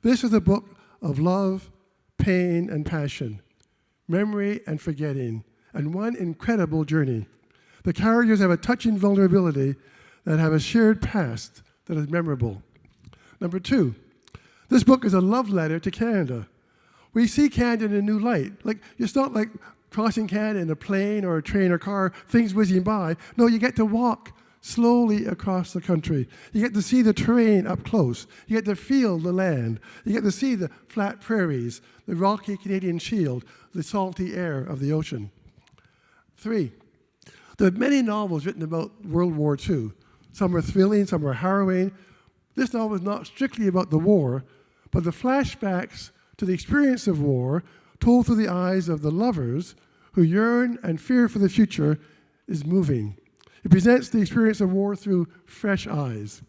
This is a book of love, pain, and passion, memory and forgetting, and one incredible journey. The characters have a touching vulnerability that have a shared past that is memorable. Number 2, this book is a love letter to Canada. We see Canada in a new light. Like, it's not like crossing Canada in a plane or a train or car, things whizzing by. No, you get to walk slowly across the country. You get to see the terrain up close. You get to feel the land. You get to see the flat prairies, the rocky Canadian Shield, the salty air of the ocean. 3, there are many novels written about World War II. Some are thrilling, some are harrowing. This novel is not strictly about the war, but the flashbacks to the experience of war told through the eyes of the lovers who yearn and fear for the future is moving. It presents the experience of war through fresh eyes.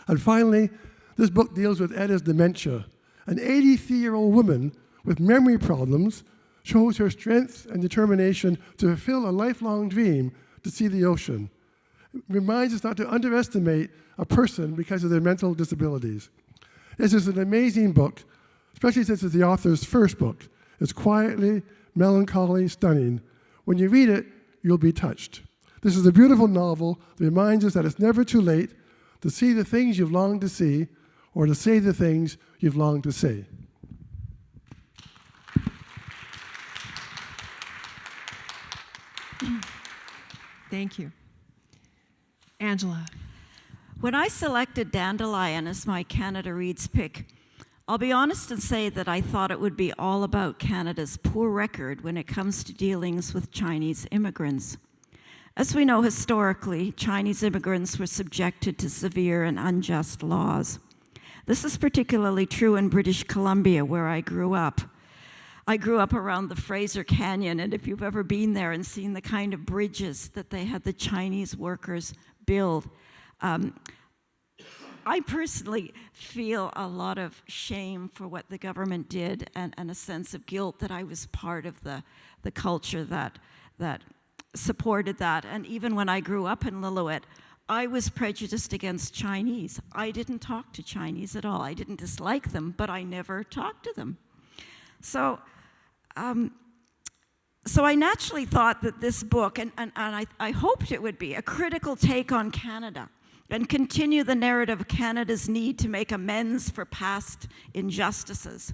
And finally, this book deals with Etta's dementia. An 83-year-old woman with memory problems shows her strength and determination to fulfill a lifelong dream to see the ocean. It reminds us not to underestimate a person because of their mental disabilities. This is an amazing book, especially since it's the author's first book. It's quietly, melancholy, stunning. When you read it, you'll be touched. This is a beautiful novel that reminds us that it's never too late to see the things you've longed to see or to say the things you've longed to say. Thank you. Angela. When I selected Dandelion as my Canada Reads pick, I'll be honest and say that I thought it would be all about Canada's poor record when it comes to dealings with Chinese immigrants. As we know, historically, Chinese immigrants were subjected to severe and unjust laws. This is particularly true in British Columbia, where I grew up. I grew up around the Fraser Canyon, and if you've ever been there and seen the kind of bridges that they had the Chinese workers build, I personally feel a lot of shame for what the government did and a sense of guilt that I was part of the culture that supported that. And even when I grew up in Lillooet, I was prejudiced against Chinese. I didn't talk to Chinese at all. I didn't dislike them, but I never talked to them. So I naturally thought that this book, and I hoped it would be, a critical take on Canada and continue the narrative of Canada's need to make amends for past injustices.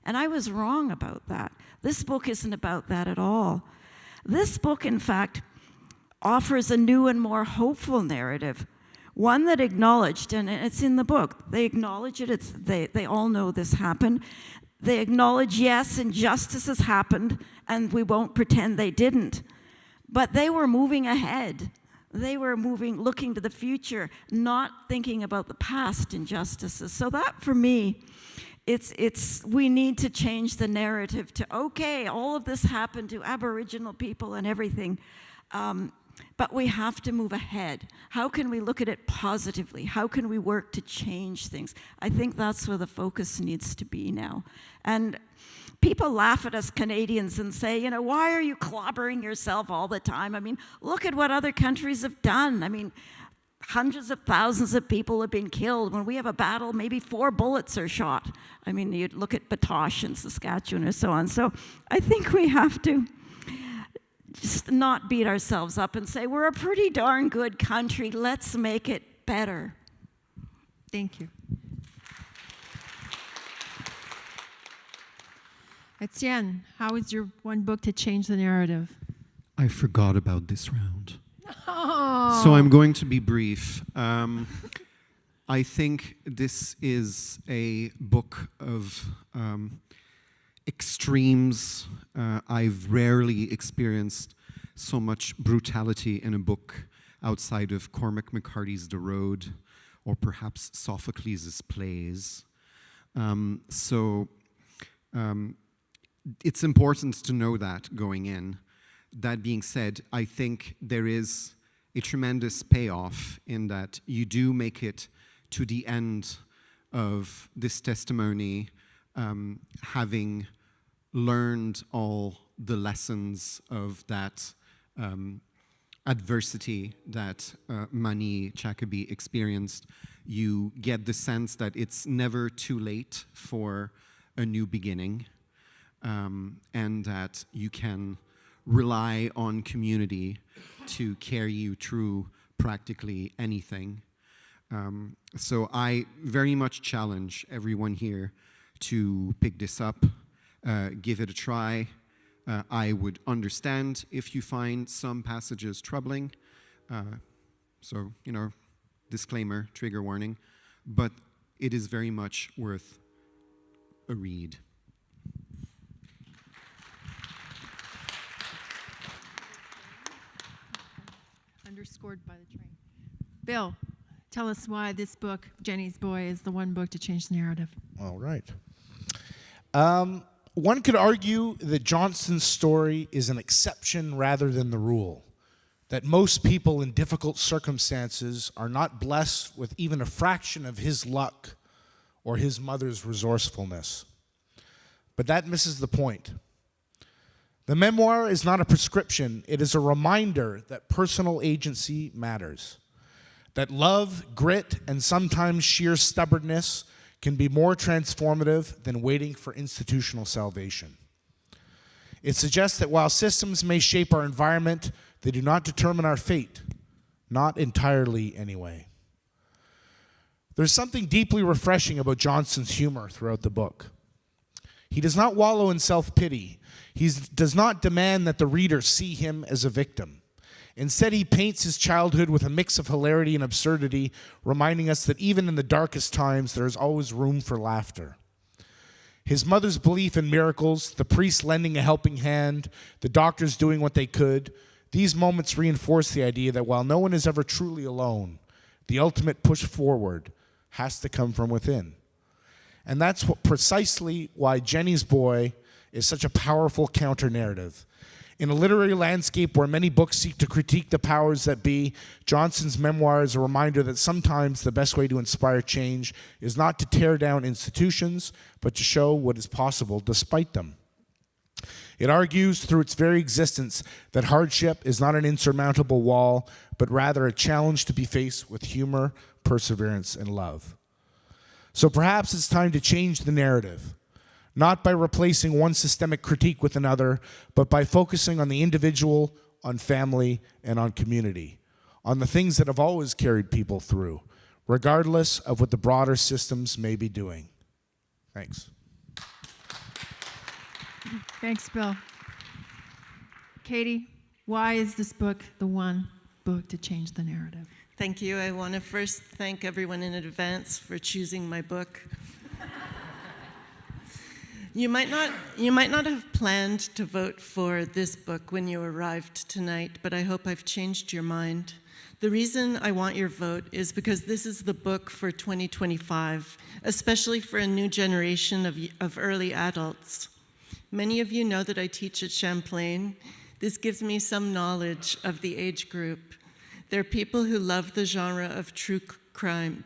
And I was wrong about that. This book isn't about that at all. This book, in fact, offers a new and more hopeful narrative, one that acknowledged, and it's in the book, they acknowledge it, they all know this happened. They acknowledge, yes, injustices happened, and we won't pretend they didn't. But they were moving ahead. They were looking to the future, not thinking about the past injustices. So that, for me, we need to change the narrative to, okay, all of this happened to Aboriginal people and everything, but we have to move ahead. How can we look at it positively? How can we work to change things? I think that's where the focus needs to be now. And people laugh at us Canadians and say, you know, why are you clobbering yourself all the time? I mean, look at what other countries have done. I mean, hundreds of thousands of people have been killed. When we have a battle, maybe 4 bullets are shot. I mean, you look at Batoche in Saskatchewan and so on. So I think we have to just not beat ourselves up and say, we're a pretty darn good country. Let's make it better. Thank you. Étienne, how is your one book to change the narrative? I forgot about this round. Oh. So I'm going to be brief. I think this is a book of extremes. I've rarely experienced so much brutality in a book outside of Cormac McCarthy's The Road or perhaps Sophocles' plays. It's important to know that going in. That being said, I think there is a tremendous payoff in that you do make it to the end of this testimony, having learned all the lessons of that adversity that Ma-Nee, Chacaby experienced, you get the sense that it's never too late for a new beginning, and that you can rely on community to carry you through practically anything. So I very much challenge everyone here to pick this up, give it a try. I would understand if you find some passages troubling. So, disclaimer, trigger warning, but it is very much worth a read. Underscored by the train. Bill, tell us why this book, Jennie's Boy, is the one book to change the narrative. All right. One could argue that Johnston's story is an exception rather than the rule, that most people in difficult circumstances are not blessed with even a fraction of his luck or his mother's resourcefulness. But that misses the point. The memoir is not a prescription, it is a reminder that personal agency matters, that love, grit, and sometimes sheer stubbornness can be more transformative than waiting for institutional salvation. It suggests that while systems may shape our environment, they do not determine our fate, not entirely anyway. There's something deeply refreshing about Johnston's humor throughout the book. He does not wallow in self-pity. He does not demand that the reader see him as a victim. Instead, he paints his childhood with a mix of hilarity and absurdity, reminding us that even in the darkest times, there is always room for laughter. His mother's belief in miracles, the priest lending a helping hand, the doctors doing what they could, these moments reinforce the idea that while no one is ever truly alone, the ultimate push forward has to come from within. And that's precisely why Jennie's Boy is such a powerful counter-narrative. In a literary landscape where many books seek to critique the powers that be, Johnston's memoir is a reminder that sometimes the best way to inspire change is not to tear down institutions, but to show what is possible despite them. It argues through its very existence that hardship is not an insurmountable wall, but rather a challenge to be faced with humor, perseverance, and love. So perhaps it's time to change the narrative, not by replacing one systemic critique with another, but by focusing on the individual, on family, and on community, on the things that have always carried people through, regardless of what the broader systems may be doing. Thanks. Thanks, Bill. Katie, why is this book the one book to change the narrative? Thank you. I want to first thank everyone in advance for choosing my book. You might not have planned to vote for this book when you arrived tonight, but I hope I've changed your mind. The reason I want your vote is because this is the book for 2025, especially for a new generation of early adults. Many of you know that I teach at Champlain. This gives me some knowledge of the age group. They're people who love the genre of true crime.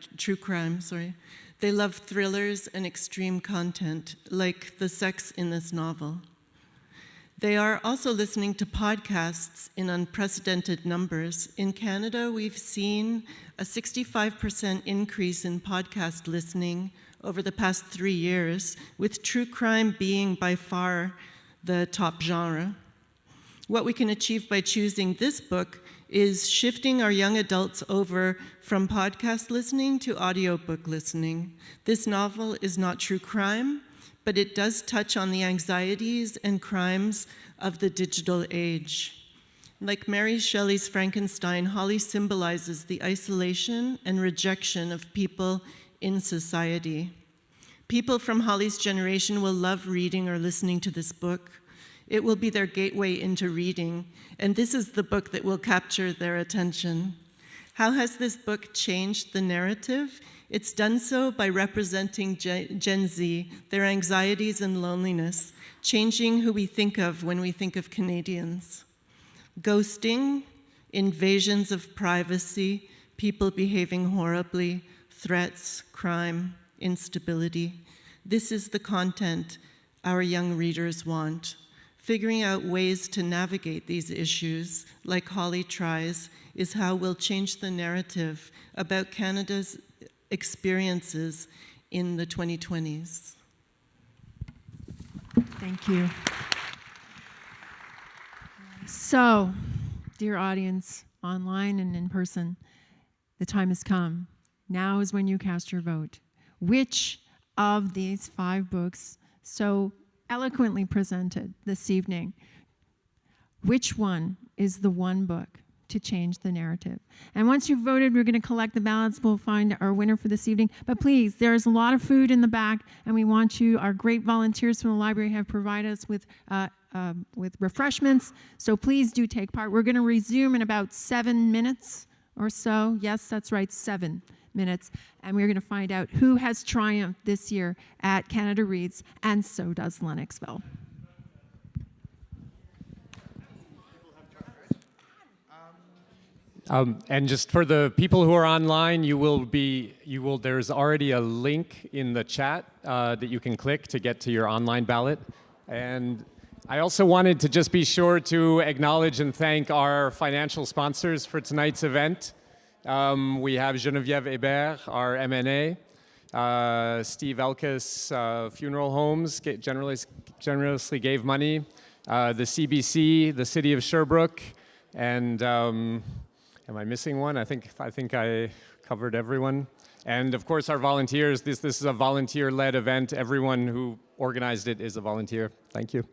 They love thrillers and extreme content, like the sex in this novel. They are also listening to podcasts in unprecedented numbers. In Canada, we've seen a 65% increase in podcast listening over the past 3 years, with true crime being by far the top genre. What we can achieve by choosing this book is shifting our young adults over from podcast listening to audiobook listening. This novel is not true crime, but it does touch on the anxieties and crimes of the digital age. Like Mary Shelley's Frankenstein, Holly symbolizes the isolation and rejection of people in society. People from Holly's generation will love reading or listening to this book. It will be their gateway into reading, and this is the book that will capture their attention. How has this book changed the narrative? It's done so by representing Gen Z, their anxieties and loneliness, changing who we think of when we think of Canadians. Ghosting, invasions of privacy, people behaving horribly, threats, crime, instability. This is the content our young readers want. Figuring out ways to navigate these issues, like Holly tries, is how we'll change the narrative about Canada's experiences in the 2020s. Thank you. So, dear audience, online and in person, the time has come. Now is when you cast your vote. Which of these 5 books, so eloquently presented this evening, which one is the one book to change the narrative? And once you've voted, we're going to collect the ballots. We'll find our winner for this evening. But please, there's a lot of food in the back, and we want you, our great volunteers from the library have provided us with refreshments, so please do take part. We're going to resume in about 7 minutes or so. Yes, that's right, 7 minutes. And we're going to find out who has triumphed this year at Canada Reads, and so does Lennoxville. And just for the people who are online, there's already a link in the chat that you can click to get to your online ballot. And I also wanted to just be sure to acknowledge and thank our financial sponsors for tonight's event. We have Geneviève Hébert, our MNA, Steve Elkis, Funeral Homes, generously gave money, the CBC, the City of Sherbrooke, and am I missing one? I think I covered everyone. And of course our volunteers. This is a volunteer-led event. Everyone who organized it is a volunteer. Thank you.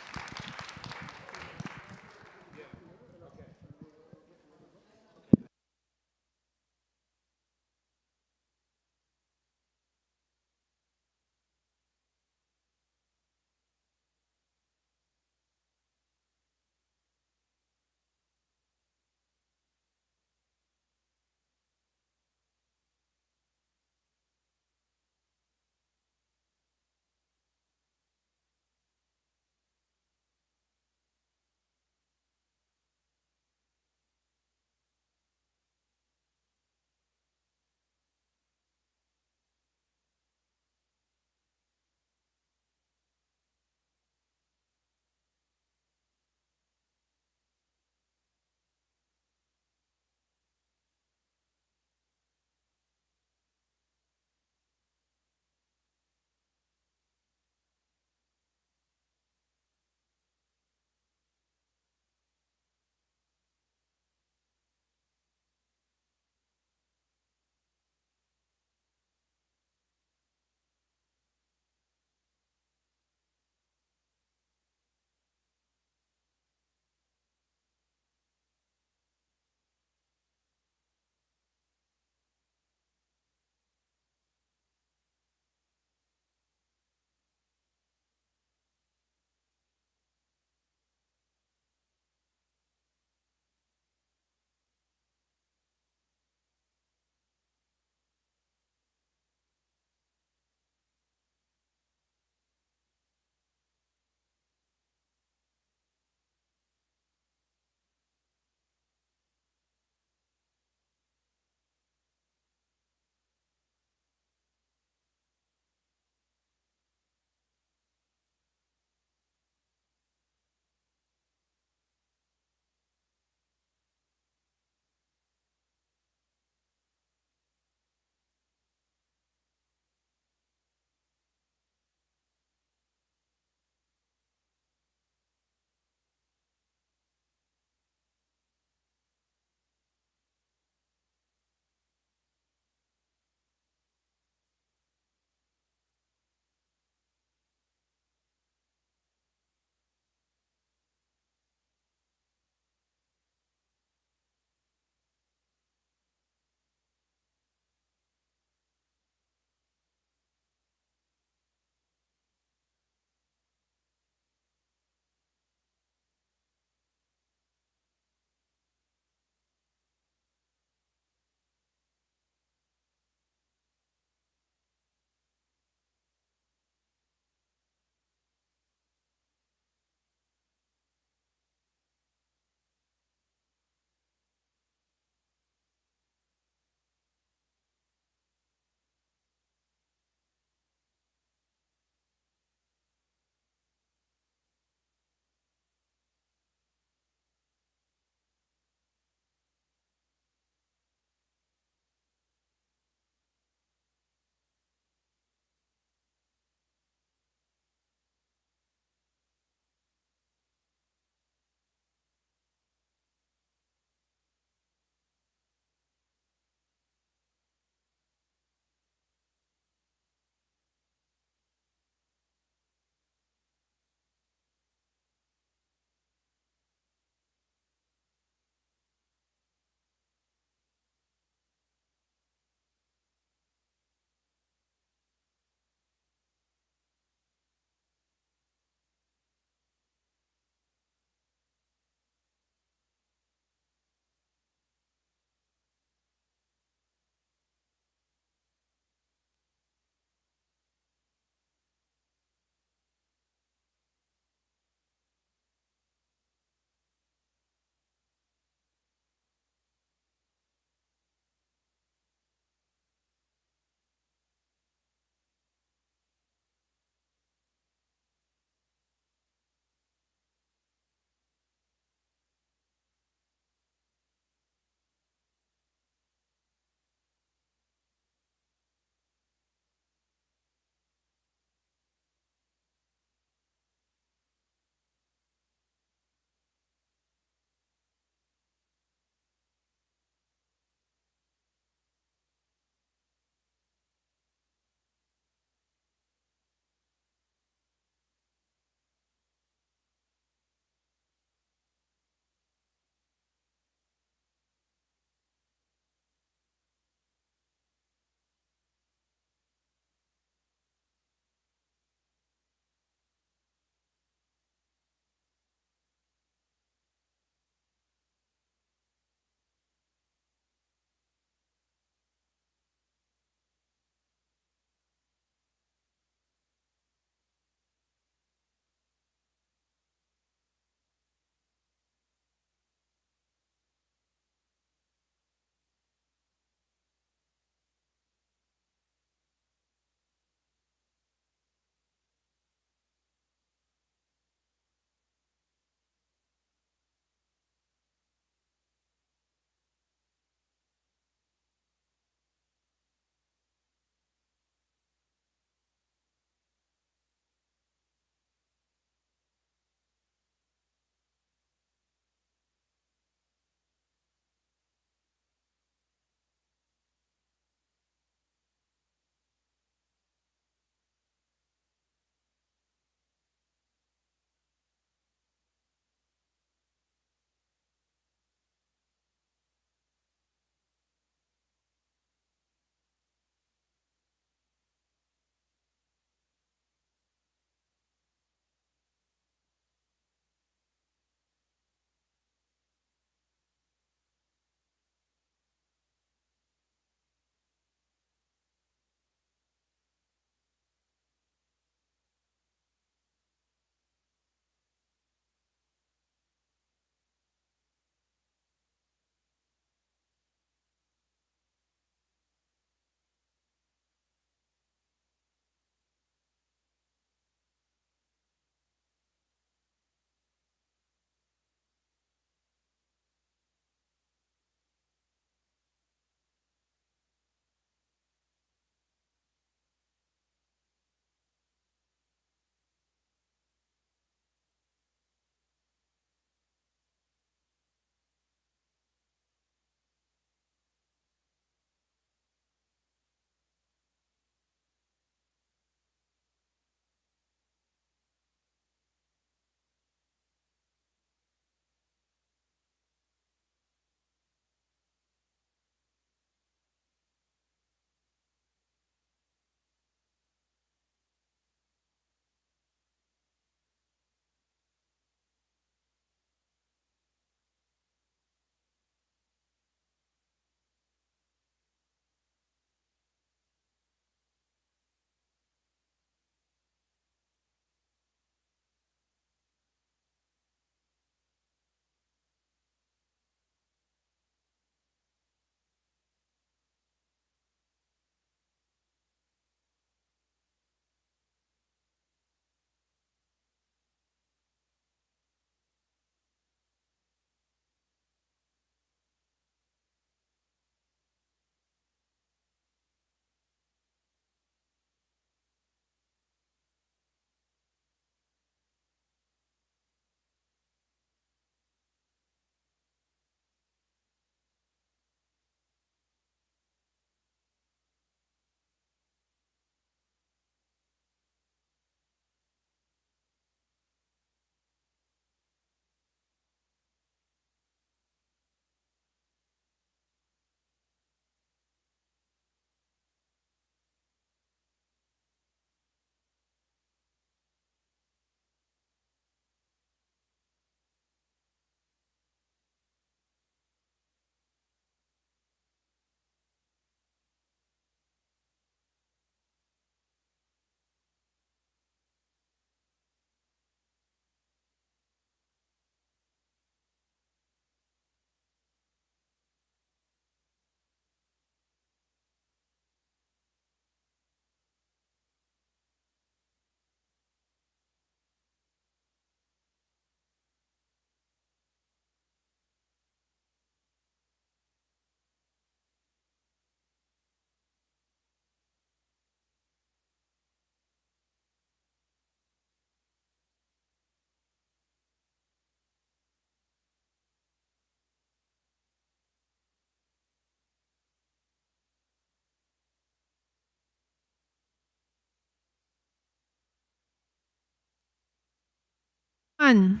everyone.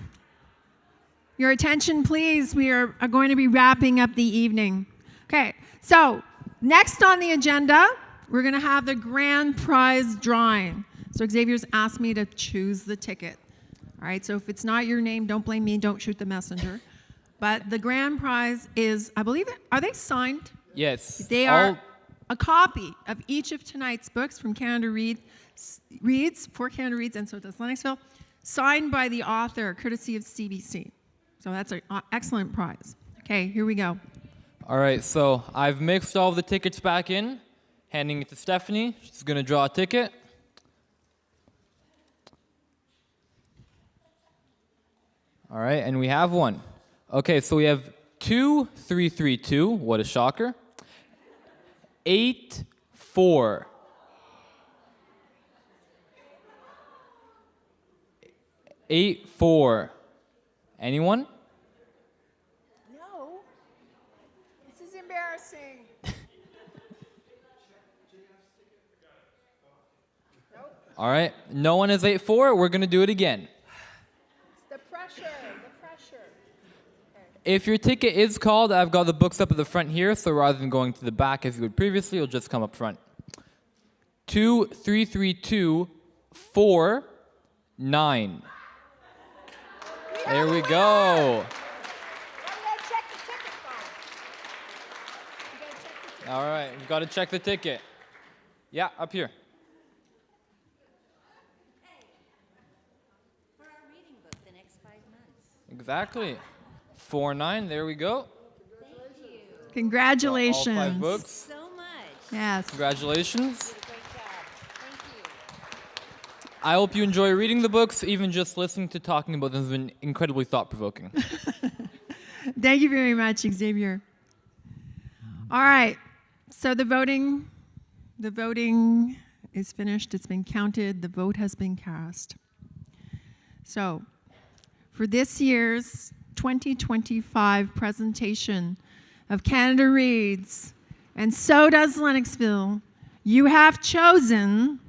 Your attention, please. We are going to be wrapping up the evening. Okay, so next on the agenda, we're going to have the grand prize drawing. So Xavier's asked me to choose the ticket. All right, so if it's not your name, don't blame me, don't shoot the messenger. But the grand prize is, I believe, are they signed? Yes. They are a copy of each of tonight's books from Canada Reads, for Canada Reads, and so does Lennoxville, signed by the author, courtesy of CBC. So that's an excellent prize. Okay, here we go. All right, so I've mixed all of the tickets back in, handing it to Stephanie. She's going to draw a ticket. All right, and we have one. Okay, so we have 2332. What a shocker. 84. 84. Anyone? No. This is embarrassing. All right, no one is 84. We're going to do it again. The pressure, the pressure. If your ticket is called, I've got the books up at the front here, so rather than going to the back as you would previously, you'll just come up front. 2332 49. There we go. All right, we've got to check the ticket. Yeah, up here. For our reading book the next 5 months. Exactly. 49, there we go. Thank you. Congratulations. All 5 books. So much. Yes. Congratulations. Great job. Thank you. I hope you enjoy reading the books. Even just listening to talking about them has been incredibly thought-provoking. Thank you very much, Xavier. All right. So the voting is finished. It's been counted. The vote has been cast. So for this year's 2025 presentation of Canada Reads, and so does Lennoxville, you have chosen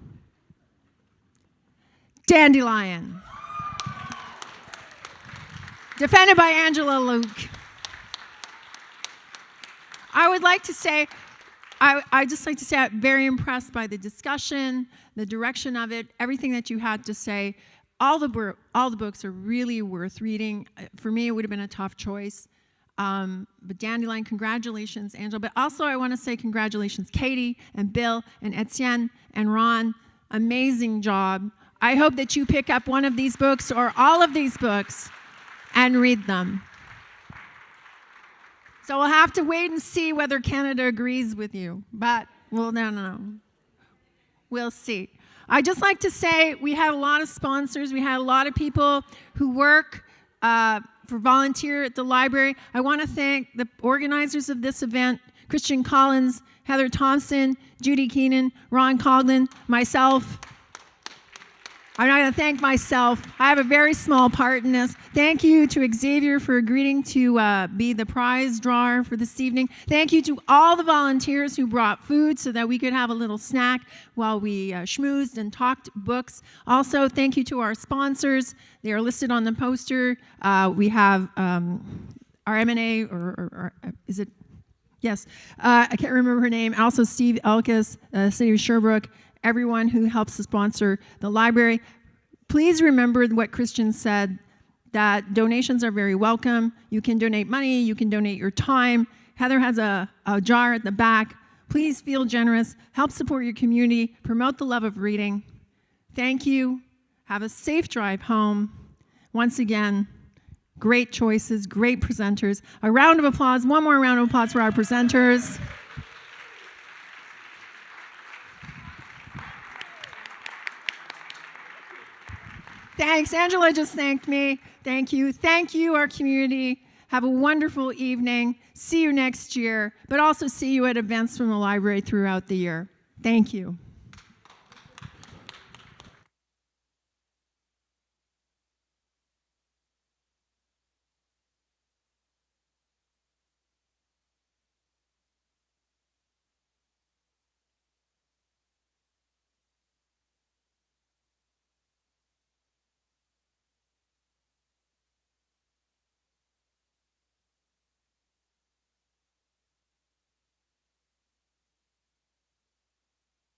Dandelion, defended by Angela Leuck. I would like to say, I'd just like to say I'm very impressed by the discussion, the direction of it, everything that you had to say. All the books are really worth reading. For me, it would have been a tough choice. But Dandelion, congratulations, Angela. But also I want to say congratulations, Katie and Bill and Étienne and Ron. Amazing job. I hope that you pick up one of these books or all of these books and read them. So we'll have to wait and see whether Canada agrees with you. But, well, no. We'll see. I'd just like to say we had a lot of sponsors. We had a lot of people who work for volunteer at the library. I want to thank the organizers of this event, Christian Collins, Heather Thompson, Judy Keenan, Ron Coughlin, myself. I'm not going to thank myself. I have a very small part in this. Thank you to Xavier for agreeing to be the prize drawer for this evening. Thank you to all the volunteers who brought food so that we could have a little snack while we schmoozed and talked books. Also, thank you to our sponsors. They are listed on the poster. We have our M&A, or is it? Yes. I can't remember her name. Also, Steve Elkis, City of Sherbrooke, everyone who helps to sponsor the library. Please remember what Christian said, that donations are very welcome. You can donate money, you can donate your time. Heather has a jar at the back. Please feel generous, help support your community, promote the love of reading. Thank you. Have a safe drive home. Once again, great choices, great presenters. A round of applause, one more round of applause for our presenters. Thanks. Angela just thanked me. Thank you. Thank you, our community. Have a wonderful evening. See you next year, but also see you at events from the library throughout the year. Thank you.